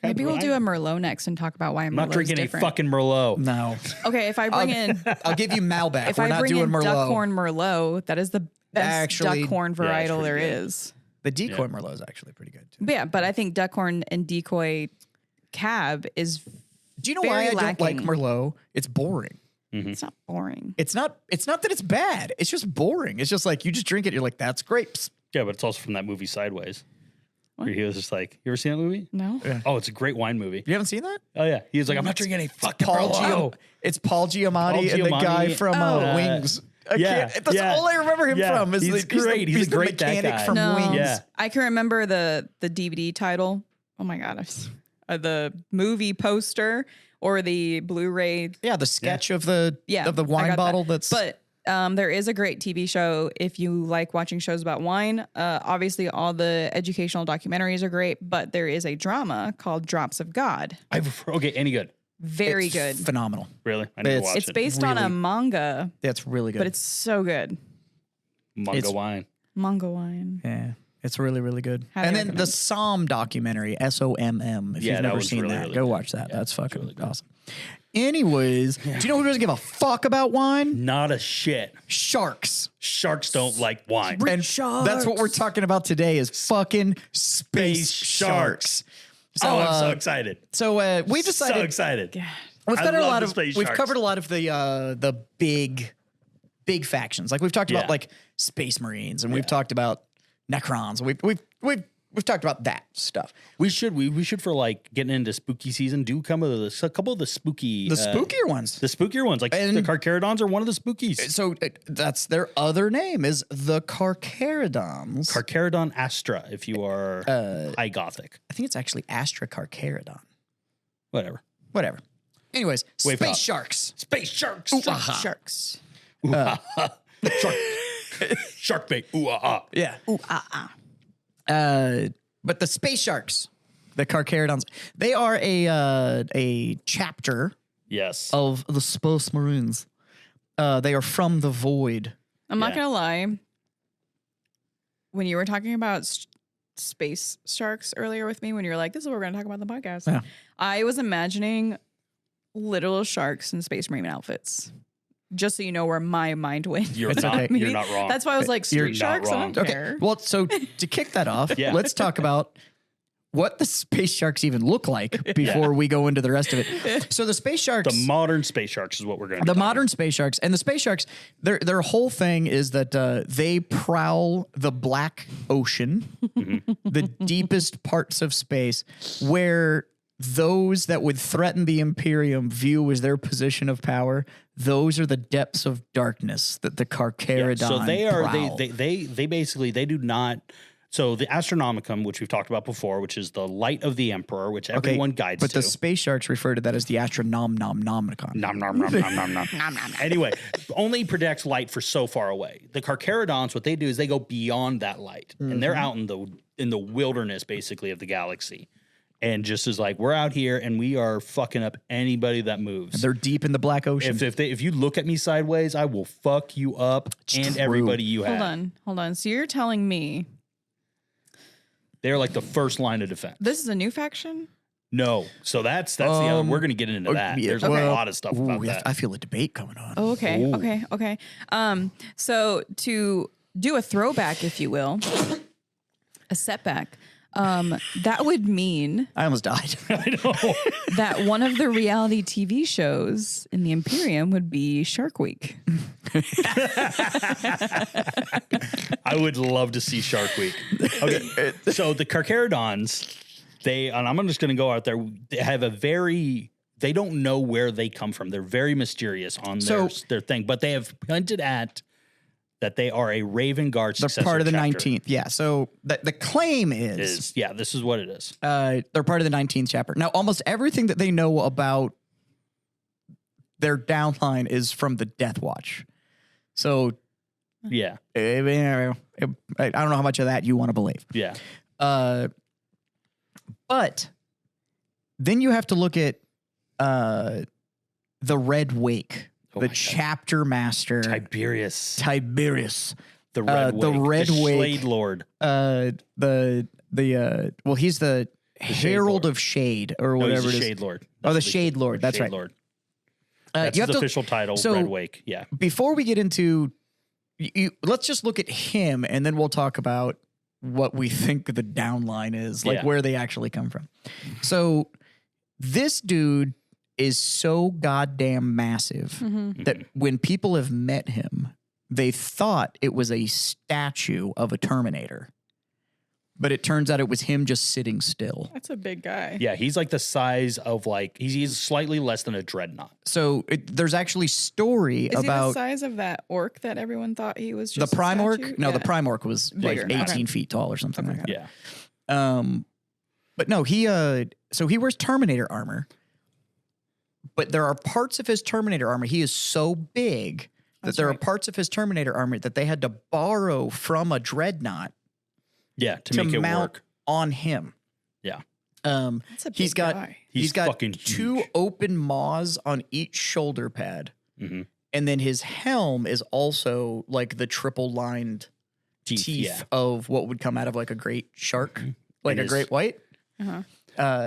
C: Maybe we'll do a Merlot next and talk about why
B: I'm not
C: Merlot's
B: drinking
C: different.
B: a fucking Merlot.
A: No,
C: Okay, if I bring in
A: I'll give you Malbec.
C: if
A: We're
C: I
A: not
C: bring
A: doing
C: in
A: Merlot.
C: Duckhorn Merlot, that is the best
A: Actually,
C: Duckhorn
B: yeah,
C: varietal
B: it's
C: there
B: pretty good.
C: is.
A: The decoy Merlot is actually pretty good too.
C: But yeah, but I think Duckhorn and Decoy Cab is
A: Do you know
C: very
A: why I don't like
C: lacking.
A: Merlot? It's boring.
C: it's not boring.
A: It's not that it's bad. It's just boring. It's just like you just drink it. You're like, that's grapes.
B: Yeah, but it's also from that movie Sideways. Where he was just like, you ever seen that movie?
C: No.
B: Oh, it's a great wine movie.
A: You haven't seen that?
B: Oh, yeah. He was like, I'm not drinking any fucking
A: Paul
B: Merlot.
A: It's Paul Giamatti and the
B: Giamatti.
A: guy from Wings. That's all I remember him from. Is
B: he's great. He's a great that
A: mechanic
B: guy.
A: from
C: No.
A: Wings.
B: Yeah.
C: I can remember the DVD title. Oh my god, the movie poster or the Blu-ray.
A: Yeah, the sketch of the
C: Yeah,
A: of the
C: I
A: wine
C: got
A: bottle.
C: that.
A: That's
C: But there is a great TV show if you like watching shows about wine. Obviously, all the educational documentaries are great, but there is a drama called Drops of God.
B: Okay, any good?
C: Very
A: it's
C: good.
A: phenomenal.
B: Really? I need to watch
C: It's
B: it.
C: based on a
A: Really-
C: manga,
A: That's really good.
C: but it's so good.
B: Manga
A: it's-
B: wine.
C: Manga wine.
A: yeah, it's really really good.
C: Highly
A: And then the
C: recommend.
A: Somm documentary, SOMM. If
B: Yeah,
A: you've
B: that
A: never
B: was
A: seen
B: really,
A: that,
B: really
A: go
B: good.
A: watch that. That's fucking
B: really good.
A: awesome. Anyways, do you know who doesn't give a fuck about wine?
B: Not a shit.
A: Sharks.
B: Sharks don't like wine.
A: And that's what we're talking about today is fucking space sharks. So,
B: I'm so excited.
A: So we decided
B: So excited.
A: we've
B: I
A: covered a
B: love
A: lot
B: the
A: of
B: space
A: we've
B: sharks.
A: covered a lot of the big factions. Like we've talked about
B: Yeah.
A: like Space Marines and we've talked about Necrons. We've talked about that stuff.
B: We should for like getting into spooky season do a couple of the spooky
A: The spookier ones.
B: the spookier ones like
A: And-
B: the Carcharodons are one of the spookies.
A: So that's their other name is the Carcharodons.
B: Carcharodon Astra if you are high gothic.
A: I think it's actually Astra Carcharodon.
B: Whatever.
A: Whatever. Anyways,
B: Wave
A: space
B: up.
A: sharks.
B: Space sharks.
C: Sharks.
B: Shark. Shark bait. Ooh ah ah.
A: Yeah. But the space sharks, the Carcharodons, they are a chapter
B: Yes.
A: of the Space Marines. They are from the void.
C: I'm not
B: Yeah.
C: gonna lie. When you were talking about space sharks earlier with me, when you were like, "This is what we're gonna talk about in the podcast,"
A: Yeah.
C: I was imagining little sharks in Space Marine outfits. Just so you know where my mind went.
B: You're
A: It's
B: not
A: okay.
B: you're not wrong.
C: That's why I was like,
A: You're
C: street
B: not
C: sharks. I
B: wrong.
C: don't
A: Okay.
C: care.
A: Well, so to kick that off,
B: Yeah.
A: let's talk about what the space sharks even look like before we go into the rest of it. So the space sharks,
B: the modern space sharks is what we're going to
A: the modern space sharks, and the space sharks, their whole thing is that they prowl the black ocean, the deepest parts of space, where those that would threaten the Imperium view as their position of power. Those are the depths of darkness that the Carcharodon
B: So they are
A: prowl.
B: they basically they do not. So the Astronomicum, which we've talked about before, which is the light of the Emperor, which everyone guides
A: but
B: to.
A: the space sharks refer to that as the Astronomicon.
B: Nom, nom, nom, nom, nom, nom. Anyway, only projects light for so far away. The Carcharodons, what they do is they go beyond that light, and they're out in the wilderness, basically, of the galaxy, and just is like, we're out here, and we are fucking up anybody that moves.
A: They're deep in the black ocean.
B: If you look at me sideways, I will fuck you up and
A: true.
B: everybody you have.
C: Hold on. So you're telling me
B: They're like the first line of defense.
C: this is a new faction?
B: No. So that's the other, we're going to get into that.
A: yeah,
B: There's
C: okay.
B: a lot of stuff about that.
A: I feel a debate coming on.
C: Oh, okay.
B: Ooh.
C: Okay. So to do a throwback, if you will, a setback, that would mean
A: I almost died.
B: I know.
C: that one of the reality TV shows in the Imperium would be Shark Week.
B: I would love to see Shark Week. Okay. So the Carcharodons, and I'm just going to go out there, they have they don't know where they come from. They're very mysterious on their thing, but they have hinted at that they are a Raven Guard successor.
A: They're part of the
B: chapter.
A: 19th. Yeah. So the claim is
B: this is what it is.
A: they're part of the 19th chapter. Now, almost everything that they know about their downline is from the Death Watch. So
B: Yeah.
A: I don't know how much of that you want to believe.
B: Yeah.
A: But then you have to look at the Red Wake,
B: Oh
A: the
B: my God.
A: chapter master
B: Tiberius.
A: The
B: The
A: Red Wake.
B: Shade Lord.
A: He's the Herald
B: Lord.
A: of Shade or
B: No,
A: whatever
B: he's
A: it
B: the
A: is.
B: Shade Lord.
A: Oh, the
B: That's
A: Shade Lord. That's
B: Shade
A: right.
B: Lord. That's
A: you
B: his
A: have to,
B: official title,
A: so-
B: Red Wake. Yeah.
A: before we get into, let's just look at him, and then we'll talk about what we think the downline is, like
B: Yeah.
A: where they actually come from. So this dude is so goddamn massive that when people have met him, they thought it was a statue of a Terminator. But it turns out it was him just sitting still.
C: That's a big guy.
B: Yeah, he's like the size of he's slightly less than a dreadnought.
A: So there's actually story
C: Is he the
A: about
C: size of that orc that everyone thought he was just
A: the Prime
C: a
A: Orc.
C: statue?
A: No,
C: Yeah.
A: the Prime Orc was
C: Bigger.
A: like 18
C: Okay.
A: feet tall or something like that.
B: Yeah.
A: But no, so he wears Terminator armor. But there are parts of his Terminator armor. He is so big that there are parts of his Terminator armor that they had to borrow from a dreadnought
B: Yeah, to make it
A: mount
B: work.
A: on him.
B: Yeah.
C: That's a big
A: He's got
C: guy.
B: He's
A: got
B: fucking
A: two
B: huge.
A: open maws on each shoulder pad.
B: Mhm.
A: And then his helm is also like the triple lined teeth
B: yeah.
A: of what would come out of like a great shark, like
B: And
A: a
B: his-
A: great white.
C: Uh-huh.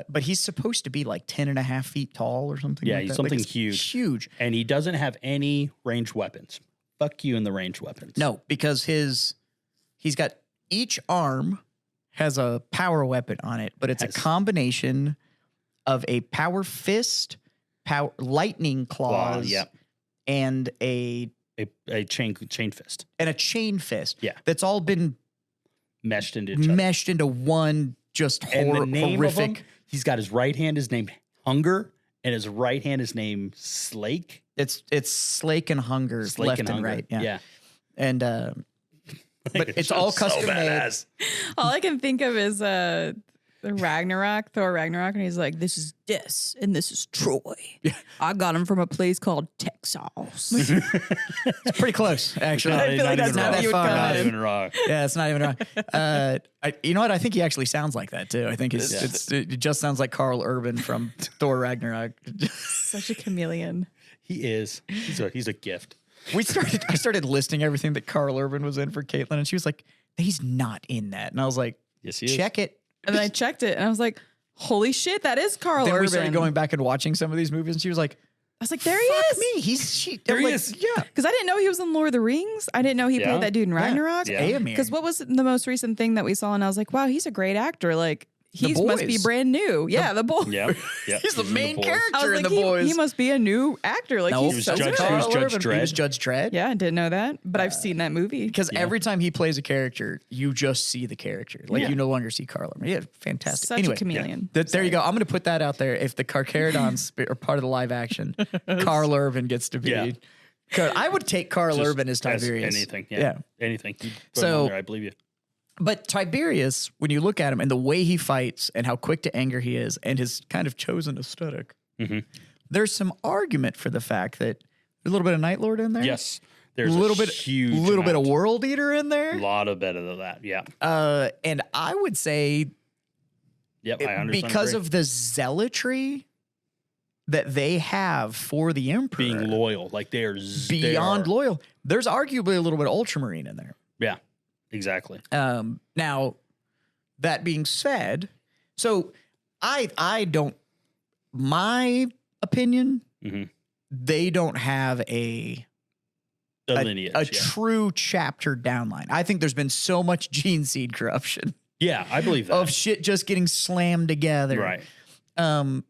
A: But he's supposed to be like 10 and a half feet tall or something.
B: Yeah,
A: like
B: he's
A: that. Like,
B: something
A: it's
B: huge.
A: Huge.
B: And he doesn't have any ranged weapons. Fuck you in the ranged weapons.
A: No, because he's got each arm has a power weapon on it, but it's a combination of a power fist, lightning claws,
B: yeah.
A: and a
B: chain fist.
A: chain fist.
B: Yeah.
A: That's all been
B: Meshed into each other.
A: meshed into one just
B: And the name
A: horrific.
B: of him, he's got his right hand is named Hunger, and his right hand is named Slake.
A: It's Slake and Hunger,
B: Slake
A: left
B: and
A: and
B: Hunger.
A: right. Yeah.
B: Yeah.
A: And but it's all custom made.
C: All I can think of is the Ragnarok, Thor Ragnarok, and he's like, "This is Dis, and this is Troy. I got him from a place called Texas."
A: It's pretty close, actually.
C: I feel like that's
A: not
C: how
A: that
C: you would
A: far
C: come
A: off.
B: Not
C: in.
B: even wrong.
A: Yeah, it's not even wrong. You know what? I think he actually sounds like that too. I think it just sounds like Carl Urban from Thor Ragnarok.
C: Such a chameleon.
B: He is. He's a gift.
A: I started listing everything that Carl Urban was in for Caitlin, and she was like, "He's not in that." And I was like,
B: Yes, he is.
A: "Check it."
C: And then I checked it, and I was like, "Holy shit, that is Carl
A: Then
C: Urban."
A: we started going back and watching some of these movies, and she was like,
C: I was like, "There he
A: "Fuck
C: is."
A: me,
B: There he
A: like,
B: is.
A: Yeah,
C: Because I didn't know he was in Lord of the Rings. I didn't know he
B: Yeah.
C: played that dude in Ragnarok.
B: Yeah.
A: Aemir.
C: Because what was the most recent thing that we saw? And I was like, wow, he's a great actor. Like, he
A: The
C: must be
A: Boys.
C: brand new. Yeah, the boy.
B: Yep. Yep.
A: He's the
B: in
A: main
B: Boys.
A: character.
C: I was
A: in
C: like,
A: The Boys.
C: he must be a new actor. Like,
A: No,
C: he's
B: was
C: so
B: Judge-
C: good.
B: he was Judge
A: He was
B: Dredd.
A: Judge Dredd.
C: Yeah, I didn't know that, but I've seen that movie.
A: Because every time he plays a character, you just see the character. Like
C: Yeah.
A: you no longer see Carl Urban. Yeah, fantastic.
C: Such
A: anyway,
C: a chameleon.
A: there you go. I'm going to put that out there. If the Carcharodons are part of the live action, Carl Urban gets to be.
B: Yeah.
A: I would take Carl
B: Just
A: Urban as Tiberius.
B: Anything. Yeah. Anything. You put him
A: So-
B: on there, I believe you.
A: But Tiberius, when you look at him and the way he fights and how quick to anger he is and his kind of chosen aesthetic, there's some argument for the fact that there's a little bit of Night Lord in there.
B: Yes.
A: A
B: There's
A: little
B: a
A: bit,
B: huge
A: little bit of
B: amount.
A: World Eater in
B: A
A: there.
B: lot of better than that. Yeah.
A: And I would say
B: Yep. I understand.
A: because of the zealotry that they have for the Emperor,
B: being loyal, like they're
A: beyond loyal, there's arguably a little bit of Ultramarine in there.
B: Yeah. Exactly.
A: Now, that being said, so I don't. My opinion,
B: Mhm.
A: they don't have a
B: lineage.
A: true chapter downline. I think there's been so much gene seed corruption
B: Yeah, I believe that.
A: of shit just getting slammed together.
B: Right.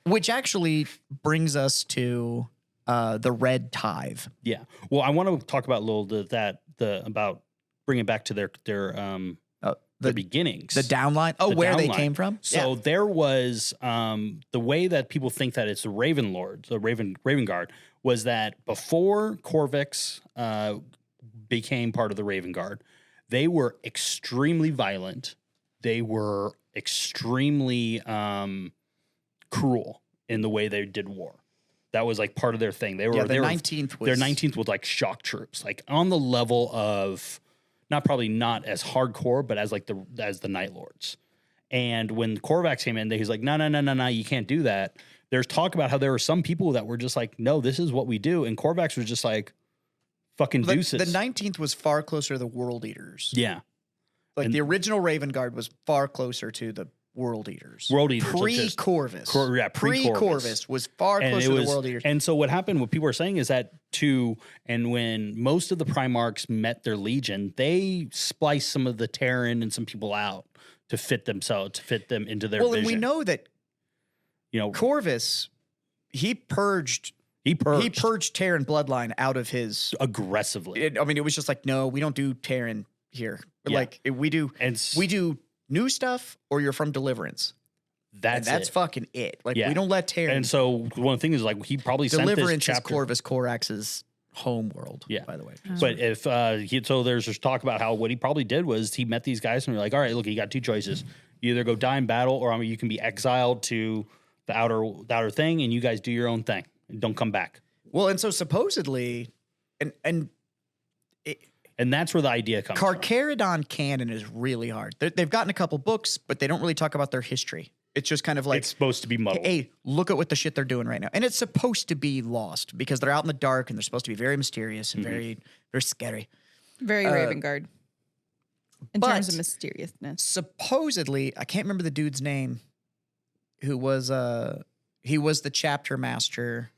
A: Which actually brings us to the red tithe.
B: Yeah. Well, I want to talk about a little about bringing it back to their beginnings.
A: The downline. Oh,
B: The
A: where they
B: downline.
A: came from.
B: So there was the way that people think that it's the Raven Lords, the Raven Guard, was that before Corvix became part of the Raven Guard, they were extremely violent. They were extremely cruel in the way they did war. That was like part of their thing. They were
A: the 19th was
B: their 19th was like shock troops, like on the level of not as hardcore, but as like the Night Lords. And when Korvax came in, he's like, no, you can't do that. There's talk about how there were some people that were just like, no, this is what we do. And Korvax was just like, fucking deuces.
A: The 19th was far closer to the World Eaters.
B: Yeah.
A: Like the original Raven Guard was far closer to the World Eaters. Pre-Corvus. Pre-Corvus was far closer to the World Eaters.
B: And so what happened, what people are saying is that when most of the Primarchs met their Legion, they spliced some of the Terran and some people out to fit them into their vision.
A: And we know that Corvus, he purged Terran bloodline out of his
B: aggressively.
A: It was just like, no, we don't do Terran here.
B: Yeah.
A: Like we do new stuff, or you're from Deliverance. That's fucking it. Like we don't let Terran.
B: And so one thing is like he probably
A: Deliverance
B: sent this chapter.
A: is Corvus Corax's home world. Yeah, by the way.
B: But if so there's just talk about how what he probably did was he met these guys and they're like, all right, look, you got two choices. You either go die in battle, or you can be exiled to the outer thing, and you guys do your own thing and don't come back.
A: Well, and so supposedly, and
B: that's where the idea comes from.
A: Carcharodon canon is really hard. They've gotten a couple books, but they don't really talk about their history. It's just kind of like,
B: it's supposed to be muddled.
A: Hey, look at what the shit they're doing right now. And it's supposed to be lost because they're out in the dark and they're supposed to be very mysterious and very, very scary.
C: Very Raven Guard. In terms of mysteriousness.
A: Supposedly, I can't remember the dude's name, who was he was the chapter master.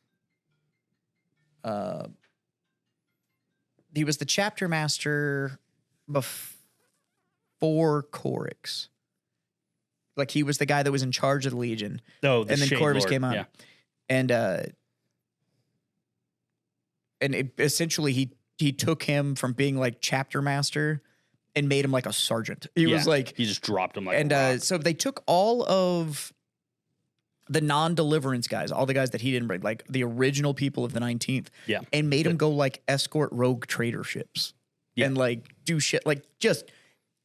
A: He was the chapter master before Corix. Like he was the guy that was in charge of the Legion.
B: Oh,
A: and then Corvus came on.
B: Yeah.
A: And essentially he took him from being like chapter master and made him like a sergeant. He was like,
B: he just dropped him like
A: and
B: a rock.
A: So they took all of the non-deliverance guys, all the guys that he didn't bring, like the original people of the 19th, and made them go like escort rogue trader ships and like do shit, like just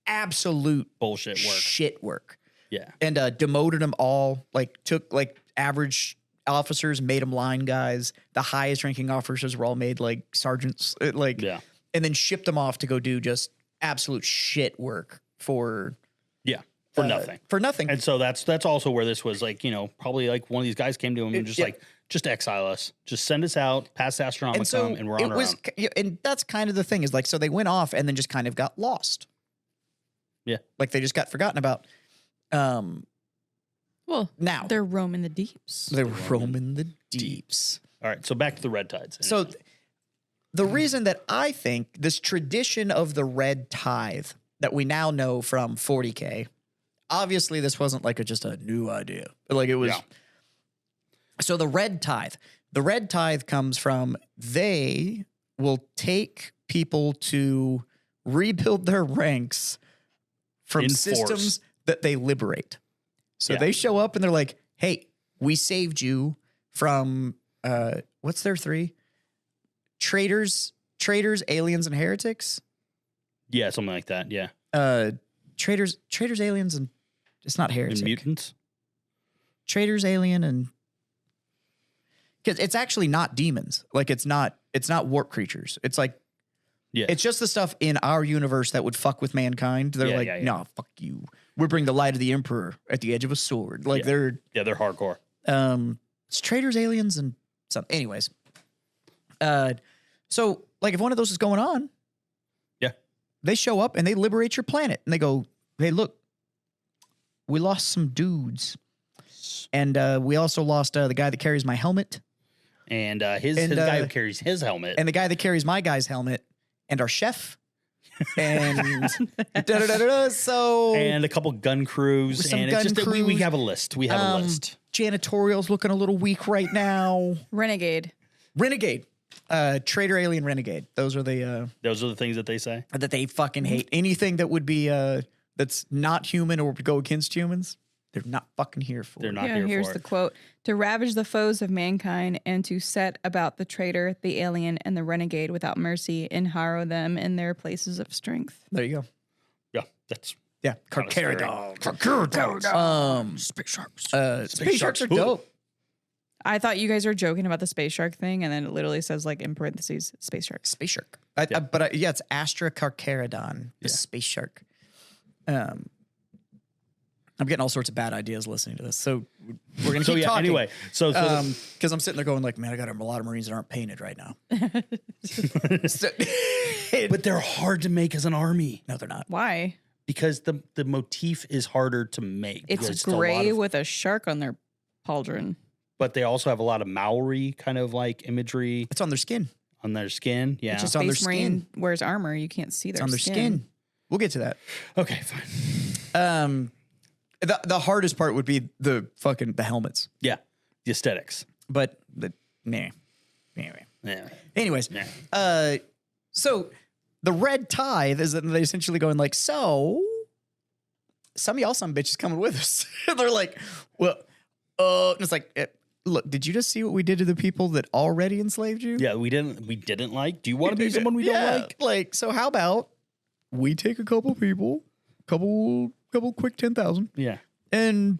A: absolute
B: bullshit work.
A: Shit work.
B: Yeah.
A: And demoted them all, like took like average officers, made them line guys. The highest ranking officers were all made like sergeants, and then shipped them off to go do just absolute shit work for
B: nothing.
A: For nothing.
B: And so that's also where this was like, probably like one of these guys came to him and just exile us. Just send us out, past Astronomicon, and we're on our own.
A: And that's kind of the thing is like, so they went off and then just kind of got lost.
B: Yeah.
A: Like they just got forgotten about.
C: Well,
A: now
C: they're roaming the deeps.
A: They're roaming the deeps.
B: All right. So back to the Red Tides.
A: So the reason that I think this tradition of the Red Tithe that we now know from 40K, obviously this wasn't like just a new idea. Like it was. Yeah. So the Red Tithe comes from they will take people to rebuild their ranks from systems that they liberate. So they show up and they're like, hey, we saved you from, what's their three? Traitors, aliens, and heretics?
B: Yeah, something like that, yeah.
A: Traitors, aliens, and it's not heretic.
B: And mutants?
A: Traitors, alien, and... Because it's actually not demons. Like, it's not warp creatures. It's like... Yeah. It's just the stuff in our universe that would fuck with mankind. They're no, fuck you. We're bringing the light of the Emperor at the edge of a sword. Like they're
B: hardcore.
A: It's traitors, aliens, and something. Anyways, so like if one of those is going on, they show up and they liberate your planet and they go, hey, look, we lost some dudes
B: Yes.
A: And we also lost the guy that carries my helmet.
B: And his guy who carries his helmet.
A: And the guy that carries my guy's helmet. And our chef. And so
B: and a couple gun crews.
A: some
B: And
A: gun
B: it's just
A: crews.
B: we have a list. We have a list.
A: Janitorial's looking a little weak right now.
C: Renegade.
A: Traitor alien renegade. Those are the
B: things that they say.
A: that they fucking hate. Anything that would be that's not human or would go against humans, they're not fucking here for.
B: They're not
C: Yeah,
B: here
C: here's
B: for
C: the
B: it.
C: quote. To ravage the foes of mankind and to set about the traitor, the alien, and the renegade without mercy and harrow them in their places of strength.
A: There you go.
B: Yeah, that's
A: Yeah,
B: Kinda scary.
A: Carcharodon.
B: space sharks.
A: Space sharks are dope.
C: I thought you guys were joking about the space shark thing, and then it literally says, like, in parentheses, space sharks.
A: Space shark. It's Astra Carcharodon, the space shark. I'm getting all sorts of bad ideas listening to this, so we're gonna keep talking.
B: Anyway, so
A: because I'm sitting there going like, man, I got a lot of Marines that aren't painted right now.
B: but they're hard to make as an army
A: No, they're not.
C: Why?
B: because the motif is harder to make.
C: It's
B: There's a lot
C: gray
B: of-
C: with a shark on their pauldron.
B: but they also have a lot of Maori kind of like imagery
A: It's on their skin.
B: on their skin. Yeah.
A: It's just on their
C: Space Marine wears armor. You can't see
A: It's
C: their
A: on their skin. We'll get to that.
B: Okay, fine.
A: The hardest part would be the helmets,
B: Yeah. The aesthetics.
A: but anyway.
B: Yeah.
A: Anyways,
B: Yeah.
A: so the red tithe is that they essentially going like, so some of y'all some bitches coming with us. They're like, well, and it's like, look, did you just see what we did to the people that already enslaved you?
B: Yeah, we didn't like. Do you want to be someone we don't like?
A: Like, so how about we take a couple people, couple quick 10,000,
B: Yeah.
A: and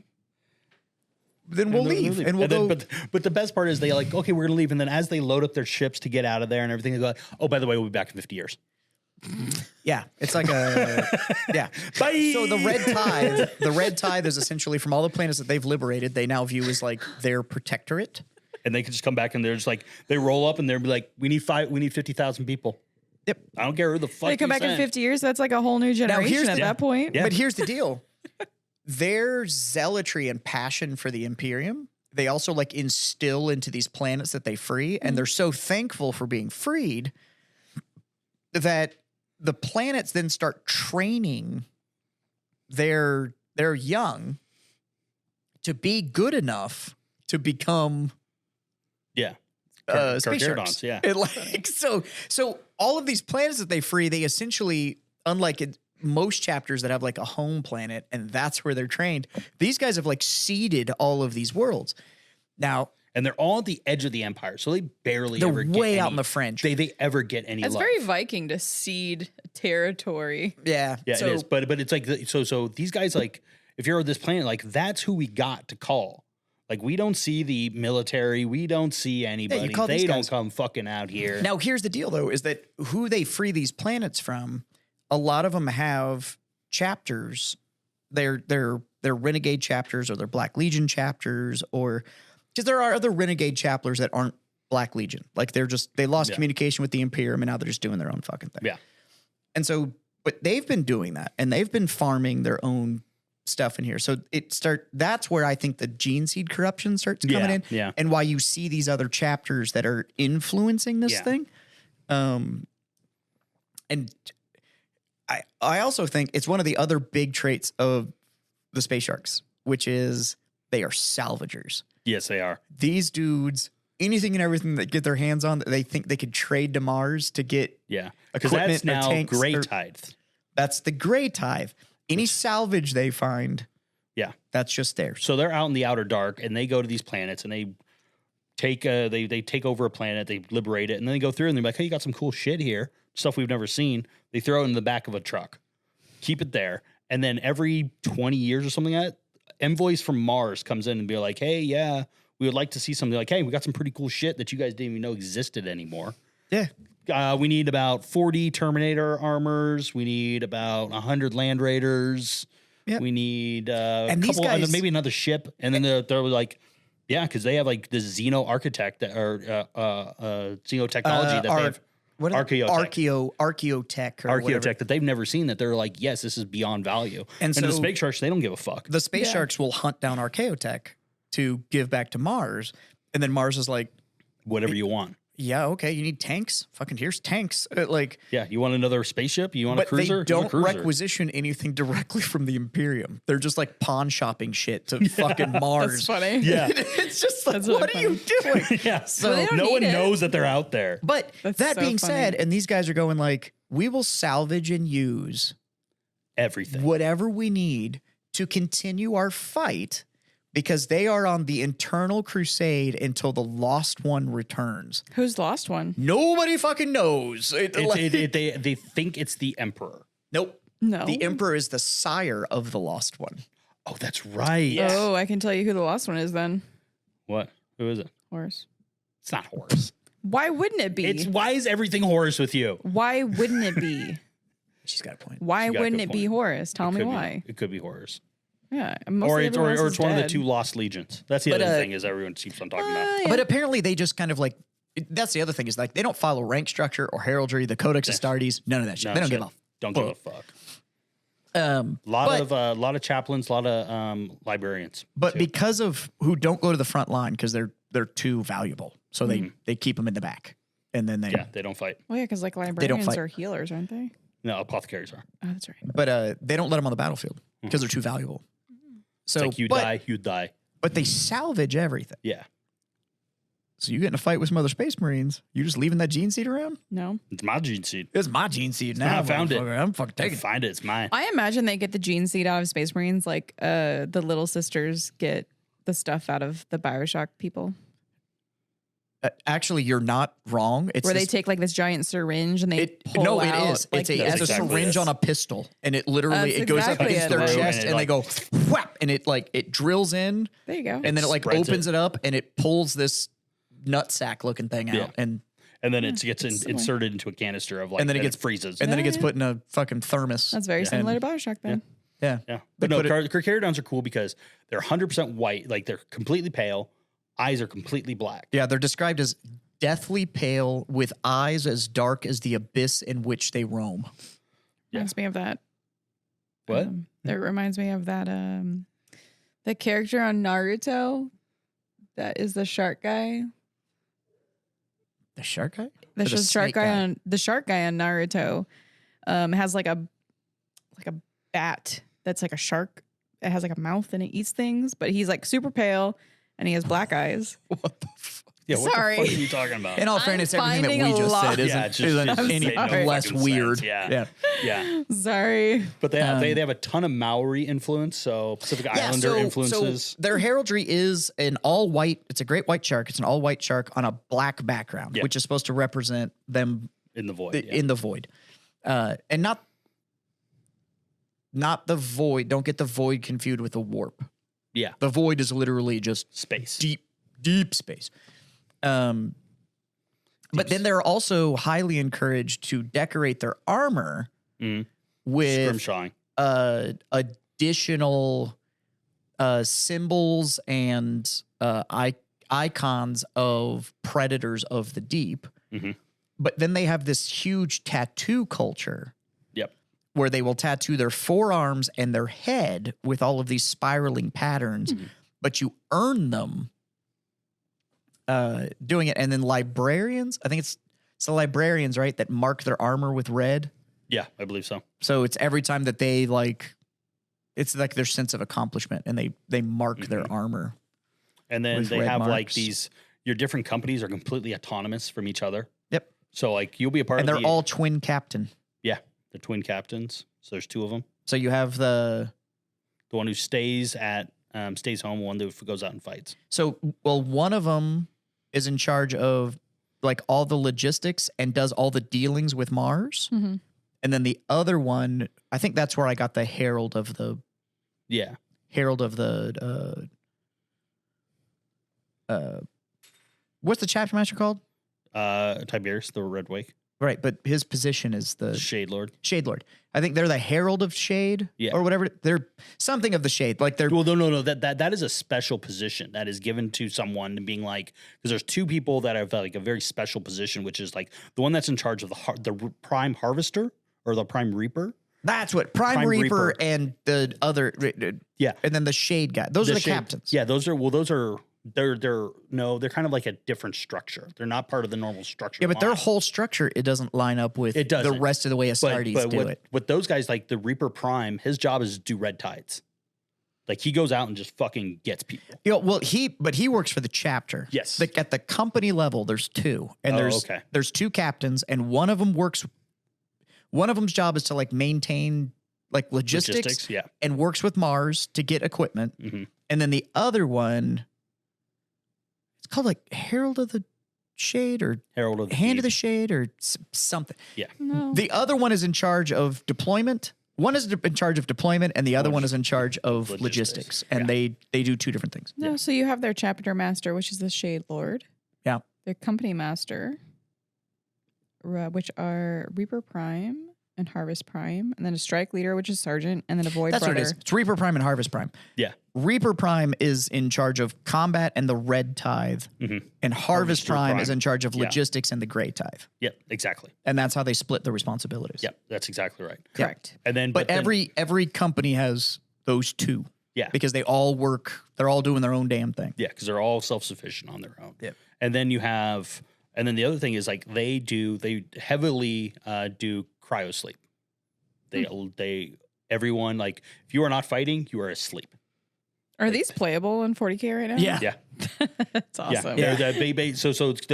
A: then we'll leave, and we'll go.
B: But the best part is they like, okay, we're gonna leave, and then as they load up their ships to get out of there and everything, they go like, oh, by the way, we'll be back in 50 years.
A: Yeah, it's like yeah.
B: Bye.
A: So the red tithe is essentially from all the planets that they've liberated, they now view as like their protectorate.
B: And they can just come back and they're just like, they roll up and they're like, we need 50,000 people.
A: Yep.
B: I don't care who the fuck
C: They come
B: you
C: back in
B: send.
C: 50 years. That's like a whole new generation at that point.
B: Yeah.
A: But here's the deal. Their zealotry and passion for the Imperium, they also like instill into these planets that they free, and they're so thankful for being freed that the planets then start training their young to be good enough to become
B: Yeah.
A: space sharks.
B: Carcharodons, yeah.
A: And like so all of these planets that they free, they essentially, unlike in most chapters that have like a home planet and that's where they're trained, these guys have like seeded all of these worlds. Now,
B: And they're all at the edge of the empire, so they barely
A: they're
B: ever
A: way
B: get
A: out
B: any,
A: in the fringe.
B: They ever get any
C: It's
B: love.
C: very Viking to cede territory.
A: Yeah.
B: Yeah,
A: So
B: it is. But it's like so these guys, like, if you're on this planet, like, that's who we got to call. Like, we don't see the military, we don't see anybody.
A: call these
B: They don't
A: guys.
B: come fucking out here.
A: Now, here's the deal, though, is that who they free these planets from, a lot of them have chapters. They're renegade chapters, or they're Black Legion chapters, or because there are other renegade chapters that aren't Black Legion. Like they lost communication with the Imperium, and now they're just doing their own fucking thing.
B: Yeah.
A: And so, but they've been doing that, and they've been farming their own stuff in here. So that's where I think the gene seed corruption starts coming in.
B: Yeah.
A: And why you see these other chapters that are influencing this thing. And I also think it's one of the other big traits of the space sharks, which is they are salvagers.
B: Yes, they are.
A: These dudes, anything and everything that get their hands on that they think they could trade to Mars to get
B: Yeah. Because
A: equipment
B: that's
A: or
B: now
A: tanks
B: gray
A: or-
B: tithe.
A: that's the gray tithe. Any salvage they find,
B: Yeah.
A: that's just theirs.
B: So they're out in the outer dark and they go to these planets and they take they take over a planet, they liberate it, and then they go through and they're like, hey, you got some cool shit here, stuff we've never seen. They throw it in the back of a truck, keep it there, and then every 20 years or something like that, envoys from Mars comes in and be like, hey, yeah, we would like to see something. Like, hey, we got some pretty cool shit that you guys didn't even know existed anymore.
A: Yeah.
B: We need about 40 Terminator armors. We need about 100 Land Raiders.
A: Yep.
B: We need
A: And
B: a
A: these
B: couple, and
A: guys-
B: then maybe another ship. And then they're like, yeah, because they have like the Xeno architect or Xeno technology that they have.
A: What
B: Archaeotech.
A: Archaeotech or whatever.
B: Archaeotech that they've never seen, that they're like, yes, this is beyond value.
A: And
B: And the
A: so-
B: space sharks, they don't give a fuck.
A: The space sharks will hunt down Archaeotech to give back to Mars. And then Mars is like,
B: Whatever you want.
A: yeah, okay, you need tanks? Fucking here's tanks.
B: Yeah, you want another spaceship? You want a
A: But
B: cruiser?
A: they
B: Here's a
A: don't
B: cruiser.
A: requisition anything directly from the Imperium. They're just like pawn shopping shit to fucking Mars.
C: That's funny.
B: Yeah.
A: It's just like,
C: That's really
A: what are you doing?
B: Yeah.
C: Well, they don't
B: no one
C: need it.
B: knows that they're out there.
A: But
C: That's
A: that
C: so
A: being
C: funny.
A: said, and these guys are going like, we will salvage and use
B: Everything.
A: whatever we need to continue our fight because they are on the internal crusade until the lost one returns.
C: Who's the lost one?
A: Nobody fucking knows.
B: They think it's the Emperor.
A: Nope.
C: No.
A: The Emperor is the sire of the lost one.
B: Oh, that's right.
C: Oh, I can tell you who the lost one is then.
B: What? Who is it?
C: Horus.
B: It's not Horus.
C: Why wouldn't it be?
B: Why is everything Horus with you?
C: Why wouldn't it be?
A: She's got a point.
C: Why
B: She got a
C: wouldn't
B: good
C: it be
B: point.
C: Horus? Tell me
B: Could be-
C: why.
B: It could be Horus.
C: Yeah.
B: Or
C: mostly
B: it's
C: everyone else is
B: one of the
C: dead.
B: two lost legions. That's the
A: But,
B: other thing is everyone keeps on talking about.
C: Yeah.
A: But apparently they just kind of like, that's the other thing is like, they don't follow rank structure or heraldry, the Codex Astartes, none of that shit.
B: No
A: They don't
B: shit.
A: give a
B: Don't give a fuck.
A: A
B: Lot of chaplains, a lot of librarians.
A: but
B: too.
A: because of who don't go to the front line because they're too valuable, so they keep them in the back, and then they.
B: yeah, they don't fight.
C: Well, yeah, because like librarians
A: fight.
C: are healers, aren't they?
B: No, apothecaries are.
C: Oh, that's right.
A: But they don't let them on the battlefield because they're too valuable. So
B: It's like you die, you die.
A: but they salvage everything.
B: Yeah,
A: So you get in a fight with some other Space Marines, you just leaving that gene seed around?
C: No.
B: it's my gene seed.
A: It's my gene seed now.
B: I found it.
A: motherfucker. I'm fucking
B: I
A: taking it.
B: find it. It's mine.
C: I imagine they get the gene seed out of Space Marines like the little sisters get the stuff out of the Bioshock people.
A: Actually, you're not wrong. It's
C: Where they
A: this-
C: take like this giant syringe and they pull
A: no,
C: out.
A: it is.
C: Like,
A: It's a
B: That's
A: it's a
B: exactly
A: syringe
B: it.
A: on a pistol, and it literally
C: That's
A: it goes
C: exactly
A: up against
C: it.
A: their
B: And
A: chest,
B: it,
A: and they
B: like-
A: go whap, and it drills in,
C: There you go.
A: and then it like
B: Spreads
A: opens it up, and it pulls this nutsack looking thing out,
B: Yeah.
A: and
B: And then it gets
C: similar.
B: inserted into a canister of like,
A: And then it
B: and
A: gets-
B: freezes.
A: then it
C: Yeah,
A: gets
C: yeah.
A: put in a fucking thermos.
C: That's very similar to Bioshock then.
A: yeah.
B: yeah,
A: They
B: but no,
A: put it-
B: Carcharodons are cool because they're 100% white, like they're completely pale, eyes are completely black.
A: Yeah, they're described as deathly pale with eyes as dark as the abyss in which they roam.
C: Reminds me of that.
B: What?
C: That reminds me of that the character on Naruto that is the shark guy.
A: The shark guy?
C: The
A: Or the
C: shark
A: snake
C: guy
A: guy?
C: on the shark guy on Naruto has like a bat that's like a shark. It has like a mouth and it eats things, but he's like super pale and he has black eyes.
A: What the fuck?
B: Yeah, what
C: Sorry.
B: the fuck are you talking about?
A: In all
C: I'm
A: fairness, everything that
C: finding
A: we
C: a
A: just
C: lot-
A: said isn't,
B: Yeah, it's just-
A: isn't
B: it's just
A: any
B: made no
A: less
B: fucking
A: weird.
B: sense, yeah. yeah,
C: Sorry.
B: but they have a ton of Maori influence, so Pacific Islander influences.
A: So their heraldry is an all white. It's a great white shark. It's an all white shark on a black background,
B: Yeah.
A: which is supposed to represent them
B: in the void.
A: in the void, and not the void. Don't get the void confused with the warp.
B: Yeah,
A: The void is literally just
B: space.
A: deep space. But then they're also highly encouraged to decorate their armor
B: Mhm.
A: with
B: Scrimshawing.
A: additional symbols and icons of predators of the deep.
B: Mhm.
A: But then they have this huge tattoo culture
B: Yep.
A: where they will tattoo their forearms and their head with all of these spiraling patterns, but you earn them doing it. And then librarians, I think it's the librarians, right, that mark their armor with red.
B: Yeah, I believe so.
A: So it's every time that they it's like their sense of accomplishment, and they mark their armor.
B: And then
A: With
B: they
A: red
B: have like
A: marks.
B: your different companies are completely autonomous from each other.
A: Yep.
B: So like you'll be a part
A: And
B: of
A: they're
B: the,
A: all twin captain.
B: the twin captains. So there's two of them.
A: So you have
B: The one who stays home, one who goes out and fights.
A: one of them is in charge of like all the logistics and does all the dealings with Mars.
C: Mhm.
A: And then the other one, I think that's where I got the herald of the
B: Yeah.
A: what's the chapter master called?
B: Tiberius, the Red Wake,
A: Right, but his position is the
B: Shade Lord.
A: Shade Lord. I think they're the herald of shade,
B: Yeah.
A: or whatever. They're something of the shade. Like they're
B: Well, no. That is a special position that is given to someone being like, because there's two people that have like a very special position, which is like the one that's in charge of the prime harvester or the prime reaper,
A: That's what Prime Reaper and the other.
B: Yeah.
A: And then the Shade guy. Those are the captains.
B: Yeah, those are they're kind of like a different structure. They're not part of the normal structure.
A: Yeah, but their whole structure, it doesn't line up with the rest of the way Astartes do it.
B: With those guys, like the Reaper Prime, his job is to do red tides. Like he goes out and just fucking gets people.
A: Well, he works for the chapter.
B: Yes.
A: Like at the company level, there's two, and there's two captains, and one of them's job is to like maintain like logistics
B: yeah,
A: and works with Mars to get equipment, and then the other one, it's called like Herald of the Shade or
B: Herald of the
A: Hand
B: Deep.
A: of the Shade or something.
B: Yeah.
C: No.
A: The other one is in charge of deployment. One is in charge of deployment, and the other one is in charge of logistics. And they do two different things.
C: No, so you have their chapter master, which is the Shade Lord.
A: Yeah.
C: Their company master, which are Reaper Prime and Harvest Prime, and then a strike leader, which is Sergeant, and then a Void
A: That's
C: Brother.
A: what it is. It's Reaper Prime and Harvest Prime.
B: Yeah.
A: Reaper Prime is in charge of combat and the Red Tithe, and Harvest Prime is in charge of logistics and the Gray Tithe.
B: Yep, exactly.
A: And that's how they split the responsibilities.
B: Yep, that's exactly right.
C: Correct.
B: And then,
A: But every company has those two.
B: Yeah.
A: Because they all work, they're all doing their own damn thing.
B: Yeah, because they're all self-sufficient on their own.
A: Yep.
B: And then and then the other thing is like they heavily do cryo sleep. Everyone, like if you are not fighting, you are asleep.
C: Are these playable in 40K right now?
A: Yeah.
B: Yeah.
C: That's awesome.
B: Yeah.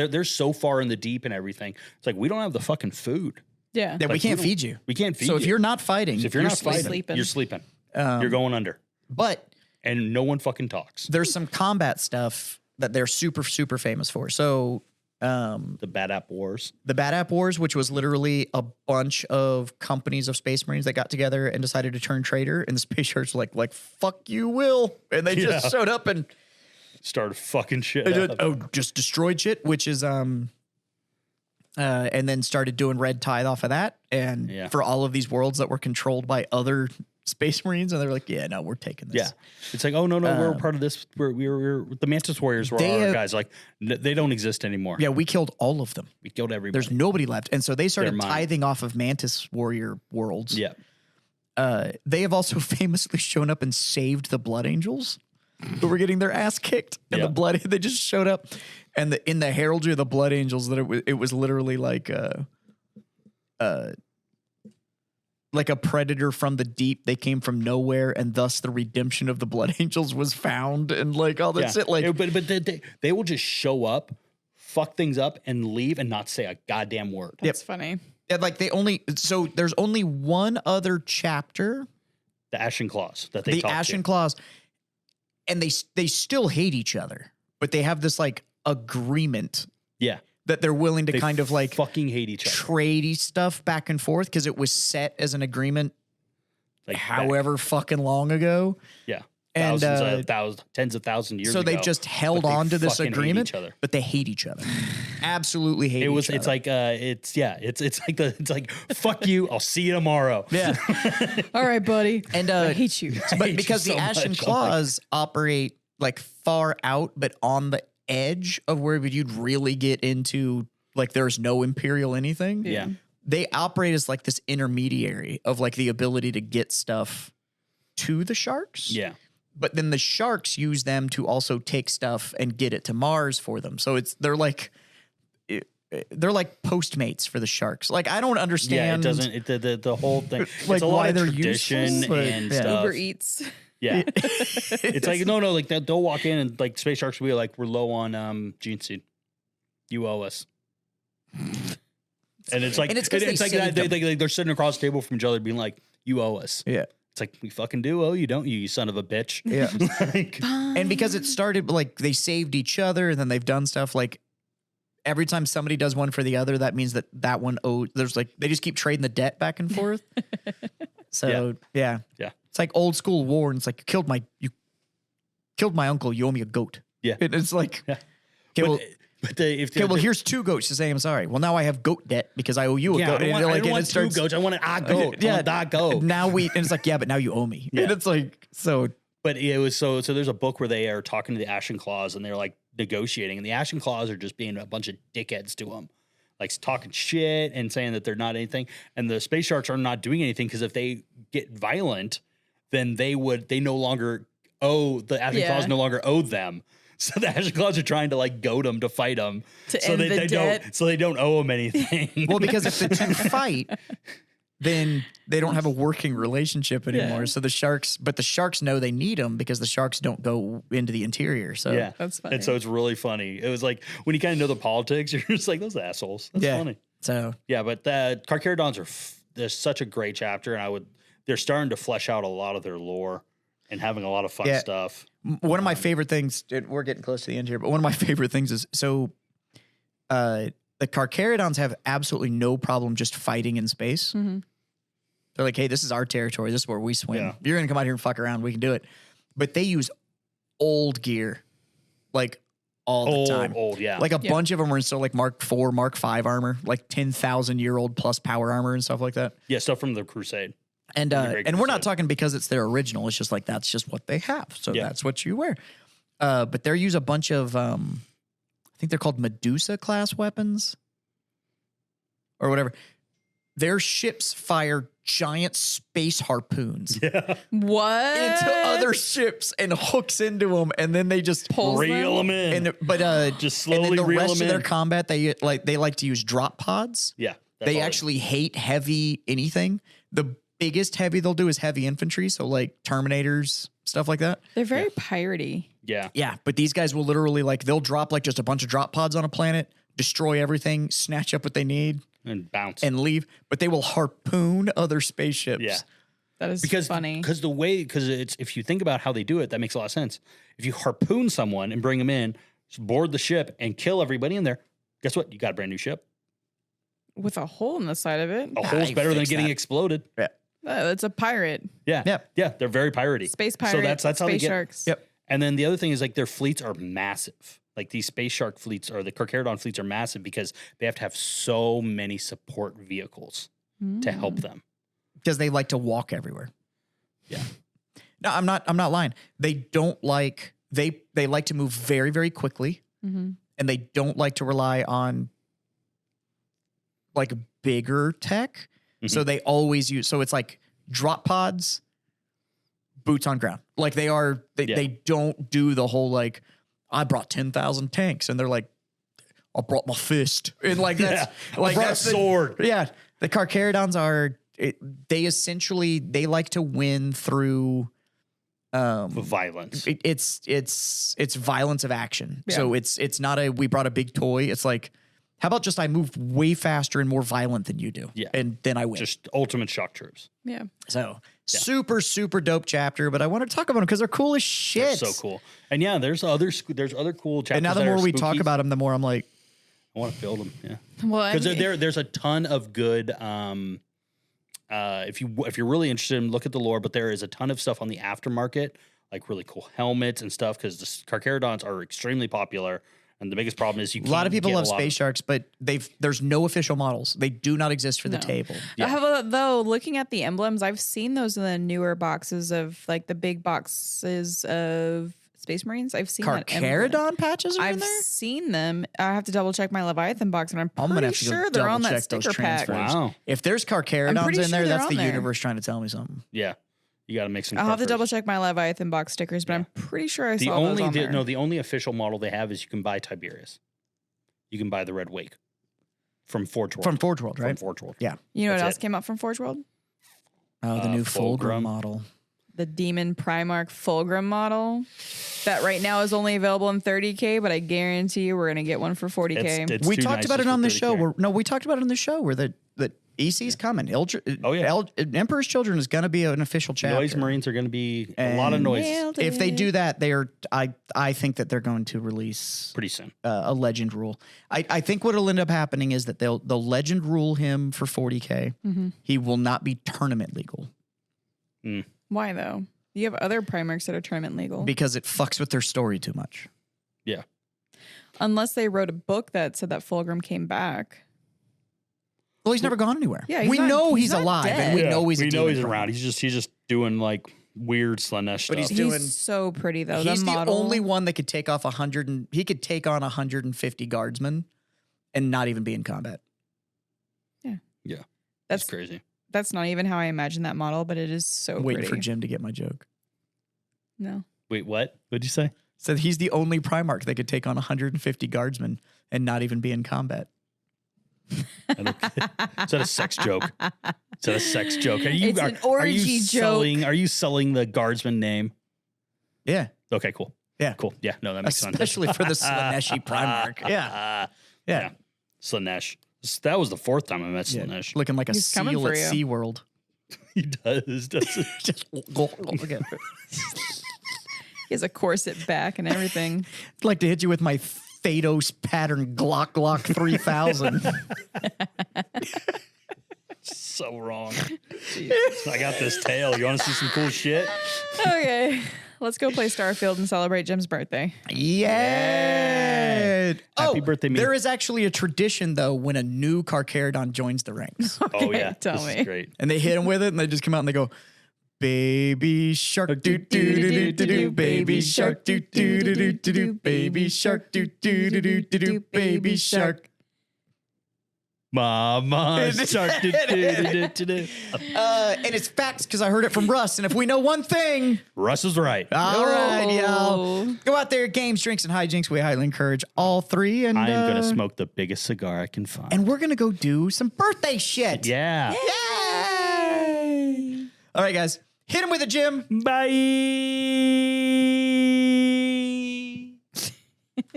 B: They're so far in the deep and everything. It's like we don't have the fucking food.
C: Yeah.
A: Yeah, we
B: Like,
A: can't feed you.
B: We can't feed
A: So
B: you.
A: if you're not fighting,
B: if you're not fighting,
C: sleeping.
B: you're sleeping. You're going under.
A: But
B: And no one fucking talks.
A: there's some combat stuff that they're super, super famous for. So
B: The Bad App Wars.
A: the Bad App Wars, which was literally a bunch of companies of Space Marines that got together and decided to turn traitor, and the Space Sharks were like fuck you, Will, and they just showed up and
B: Started fucking shit up.
A: just destroyed shit, which is and then started doing Red Tithe off of that, and for all of these worlds that were controlled by other Space Marines, and they're like, yeah, no, we're taking this.
B: Yeah. It's like, oh, no, we're part of this. We're the Mantis Warriors were our guys. Like, they don't exist anymore.
A: Yeah, we killed all of them.
B: We killed everybody.
A: There's nobody left. And so they started
B: They're mine.
A: tithing off of Mantis Warrior worlds.
B: Yeah.
A: They have also famously shown up and saved the Blood Angels who were getting their ass kicked. And the blood, they just showed up. And in the heraldry of the Blood Angels, that it was literally like a predator from the deep. They came from nowhere, and thus the redemption of the Blood Angels was found, and like all that shit. Like,
B: but they will just show up, fuck things up, and leave and not say a goddamn word.
C: That's funny.
A: yeah, like there's only one other chapter,
B: The Ashen Claws that they
A: the
B: talk
A: Ashen
B: to.
A: Claws, and they still hate each other, but they have this like agreement
B: Yeah.
A: that they're willing to
B: They
A: kind of like
B: fucking hate each other.
A: tradey stuff back and forth because it was set as an agreement
B: Like
A: however fucking long ago.
B: Yeah.
A: And,
B: Tens of thousands years
A: So
B: ago.
A: they've just held
B: but they
A: on to this
B: fucking hate
A: agreement,
B: each other.
A: but they hate each other. Absolutely hate each other.
B: It's like fuck you, I'll see you tomorrow.
A: Yeah.
C: All right, buddy.
A: And
C: I hate you.
A: but
B: hate
A: because
B: you
A: the
B: so
A: Ashen
B: much.
A: Claws operate like far out, but on the edge of where you'd really get into like there's no Imperial anything.
B: Yeah.
A: They operate as like this intermediary of like the ability to get stuff to the Sharks.
B: Yeah.
A: But then the Sharks use them to also take stuff and get it to Mars for them. So they're like Postmates for the Sharks. Like I don't understand.
B: Yeah, it doesn't. The whole thing.
A: Like,
B: it's a
A: why
B: lot of
A: they're
B: tradition
A: useful, but,
B: and
A: yeah.
B: stuff.
C: Uber Eats.
B: Yeah, it's like no. Like they'll walk in and like Space Sharks will be like, we're low on gene seed. You owe us. And it's like
A: And it's 'cause they
B: like
A: saved them.
B: they're sitting across the table from each other, being like, "You owe us."
A: Yeah.
B: It's like we fucking do owe you, don't you? You son of a bitch.
A: Yeah.
B: Like,
A: And because it started like they saved each other, and then they've done stuff like every time somebody does one for the other, that means that one owed. There's like they just keep trading the debt back and forth. So yeah. It's like old school war, and it's like you killed my uncle. You owe me a goat.
B: Yeah.
A: And it's like
B: Yeah.
A: okay,
B: But
A: here's two goats to say I'm sorry. Well, now I have goat debt because I owe you a goat.
B: I
A: And
B: don't
A: like, and
B: want
A: it starts-
B: two goats. I want a goat. I want that goat.
A: Now and it's like, yeah, but now you owe me.
B: Yeah.
A: And it's like, so
B: But it was so there's a book where they are talking to the Ashen Claws and they're like negotiating, and the Ashen Claws are just being a bunch of dickheads to them. like talking shit and saying that they're not anything. And the space sharks are not doing anything because if they get violent, then they no longer owe the Ashen Claws no longer owe them. So the Ashen Claws are trying to like goad them to fight them, so they don't owe them anything.
A: Well, because if the two fight, then they don't have a working relationship anymore. So the sharks know they need them because the sharks don't go into the interior. So
B: yeah,
C: that's funny.
B: And so it's really funny. It was like when you kind of know the politics, you're just like, those assholes. That's funny.
A: So
B: yeah, but the Carcharodons there's such a great chapter, and they're starting to flesh out a lot of their lore and having a lot of fun stuff.
A: One of my favorite things, we're getting close to the end here, but one of my favorite things is the Carcharodons have absolutely no problem just fighting in space.
C: Mm-hmm.
A: They're like, hey, this is our territory. This is where we swim.
B: Yeah.
A: You're going to come out here and fuck around. We can do it. But they use old gear, like all the time. Like a bunch of them are still like Mark IV, Mark V armor, like 10,000-year-old plus power armor and stuff like that.
B: Yeah, stuff from the Crusade.
A: And we're not talking because it's their original. It's just like that's just what they have. So that's what you wear. But they use a bunch of, I think they're called Medusa class weapons or whatever. Their ships fire giant space harpoons
C: What?
A: into other ships and hooks into them, and then they just
B: reel them in. Just slowly
A: and then the
B: reel
A: rest
B: them
A: of their
B: in.
A: combat, they like to use drop pods.
B: Yeah,
A: They actually hate heavy anything. The biggest heavy they'll do is heavy infantry, so like Terminators, stuff like that.
C: They're very piratey.
B: Yeah.
A: Yeah, but these guys will literally they'll drop like just a bunch of drop pods on a planet, destroy everything, snatch up what they need,
B: and bounce
A: and leave. But they will harpoon other spaceships.
B: Yeah.
C: That is funny.
B: Because it's if you think about how they do it, that makes a lot of sense. If you harpoon someone and bring them in, board the ship and kill everybody in there, guess what? You got a brand new ship.
C: With a hole in the side of it.
B: A hole's better than getting exploded.
A: Yeah.
C: It's a pirate.
B: Yeah.
A: Yep.
B: Yeah. They're very piratey.
C: Space pirate.
B: So that's how they
C: space
B: get.
C: sharks.
A: Yep.
B: And then the other thing is like their fleets are massive. Like these space shark fleets or the Carcharodon fleets are massive because they have to have so many support vehicles to help them.
A: Because they like to walk everywhere.
B: Yeah.
A: No, I'm not lying. They don't like they like to move very, very quickly.
C: Mm-hmm.
A: And they don't like to rely on like bigger tech.
B: Mhm.
A: So they always use it's like drop pods, boots on ground. Like they don't do the whole like I brought 10,000 tanks and they're like I brought my fist. And like that's like
B: I brought
A: that's
B: a sword.
A: Yeah. The Carcharodons they like to win through
B: Violence.
A: It's violence of action.
C: Yeah.
A: So it's not we brought a big toy. It's like, how about just I moved way faster and more violent than you do?
B: Yeah.
A: And then I win.
B: Just ultimate shock troops.
C: Yeah.
A: So super, super dope chapter, but I want to talk about them because they're cool as shit.
B: They're so cool. And yeah, there's other cool chapters.
A: And now the more we talk about them, the more I'm like,
B: I want to build them. Yeah.
C: Well,
B: Because there's a ton of good. If you're really interested in look at the lore, but there is a ton of stuff on the aftermarket, like really cool helmets and stuff. Because the Carcharodons are extremely popular, and the biggest problem is
A: a lot of people love space sharks, but there's no official models. They do not exist for the table.
C: Though looking at the emblems, I've seen those in the newer boxes of like the big boxes of Space Marines. I've seen
A: Carcharodon patches are in
C: I've
A: there?
C: seen them. I have to double check my Leviathan box, and I'm
A: gonna
C: pretty
A: have to go
C: sure they're on that
A: double-check those
C: sticker pack.
A: transfers.
B: Wow.
A: If there's
C: I'm
A: Carcharodons
C: pretty
A: in there,
C: sure
A: that's
C: they're
A: the
C: on there.
A: universe trying to tell me something.
B: Yeah. You got to make some.
C: I'll have to
B: crackers.
C: double check my Leviathan box stickers, but I'm pretty sure I saw those on there.
B: The only official model they have is you can buy Tiberius. You can buy the Red Wake from Forge World.
A: From Forge World, right?
B: From Forge World.
A: Yeah.
C: You know what
B: That's
C: else
B: it.
C: came out from Forge World?
A: Oh, the new
B: Fulgrim.
A: Fulgrim model.
C: The Demon Primarch Fulgrim model that right now is only available in 30K, but I guarantee you we're going to get one for 40K.
B: It's
A: We
B: too
A: talked
B: nice
A: about
B: just
A: it on
B: for
A: the show.
B: 30K.
A: We talked about it on the show where the EC's coming.
B: yeah.
A: Emperor's Children is going to be an official chapter.
B: Noise Marines are going to be a lot of noise
C: Nailed
A: If they
C: it.
A: do that, I think that they're going to release
B: pretty soon.
A: a legend rule. I think what'll end up happening is that they'll legend rule him for 40K.
C: Mm-hmm.
A: He will not be tournament legal
C: Why though? You have other Primarchs that are tournament legal.
A: because it fucks with their story too much.
B: Yeah.
C: Unless they wrote a book that said that Fulgrim came back.
A: Well, he's never gone anywhere.
C: Yeah, he's
A: we
C: not-
A: know
C: he's
A: he's
C: not
A: alive,
C: dead.
A: and we know he's
B: around. He's just doing like weird Slanesh stuff.
A: But he's
C: He's
A: doing-
C: so pretty though.
A: He's the
C: model.
A: only one that could take off he could take on 150 guardsmen and not even be in combat.
B: Yeah.
C: That's
B: It's crazy.
C: That's not even how I imagine that model, but it is so
A: Waiting
C: pretty.
A: for Jim to get my joke.
C: No.
B: Wait, what? What'd you say?
A: Said he's the only Primarch that could take on 150 guardsmen and not even be in combat.
B: I don't, is that a sex joke? Is that a sex joke? Are you,
C: It's an orgy joke.
B: Are you selling the guardsman name?
A: Yeah.
B: Okay, cool.
A: Yeah.
B: Cool. Yeah, no, that makes sense.
A: Especially for the Slaneshi Primarch. Yeah. Yeah.
B: Slanesh. That was the fourth time I met
A: Yeah.
B: Slanesh.
A: Looking like a
C: He's coming
A: seal
C: for
A: at
C: you.
A: SeaWorld.
B: He does, doesn't he?
A: Just look at it.
C: He has a corset back and everything.
A: I'd like to hit you with my Phaedos pattern Glock 3000.
B: So wrong. I got this tail. You want to see some cool shit?
C: Okay. Let's go play Starfield and celebrate Jim's birthday.
A: Yeah.
B: Happy birthday, me.
A: There is actually a tradition, though, when a new Carcharodon joins the ranks.
B: Oh, yeah.
C: tell
B: This
C: me.
B: is great.
A: And they hit him with it, and they just come out and they go, baby shark doo doo doo doo doo doo, baby shark doo doo doo doo doo doo, baby shark doo doo doo doo doo doo, baby shark.
B: Mama shark.
A: And it's facts because I heard it from Russ. And if we know one thing,
B: Russ is right.
A: all right,
C: Oh.
A: y'all. Go out there, games, drinks, and hijinks. We highly encourage all three. And
B: I am going to smoke the biggest cigar I can find.
A: and we're gonna go do some birthday shit.
B: Yeah.
A: Yay! All right, guys. Hit him with a Jim.
B: Bye.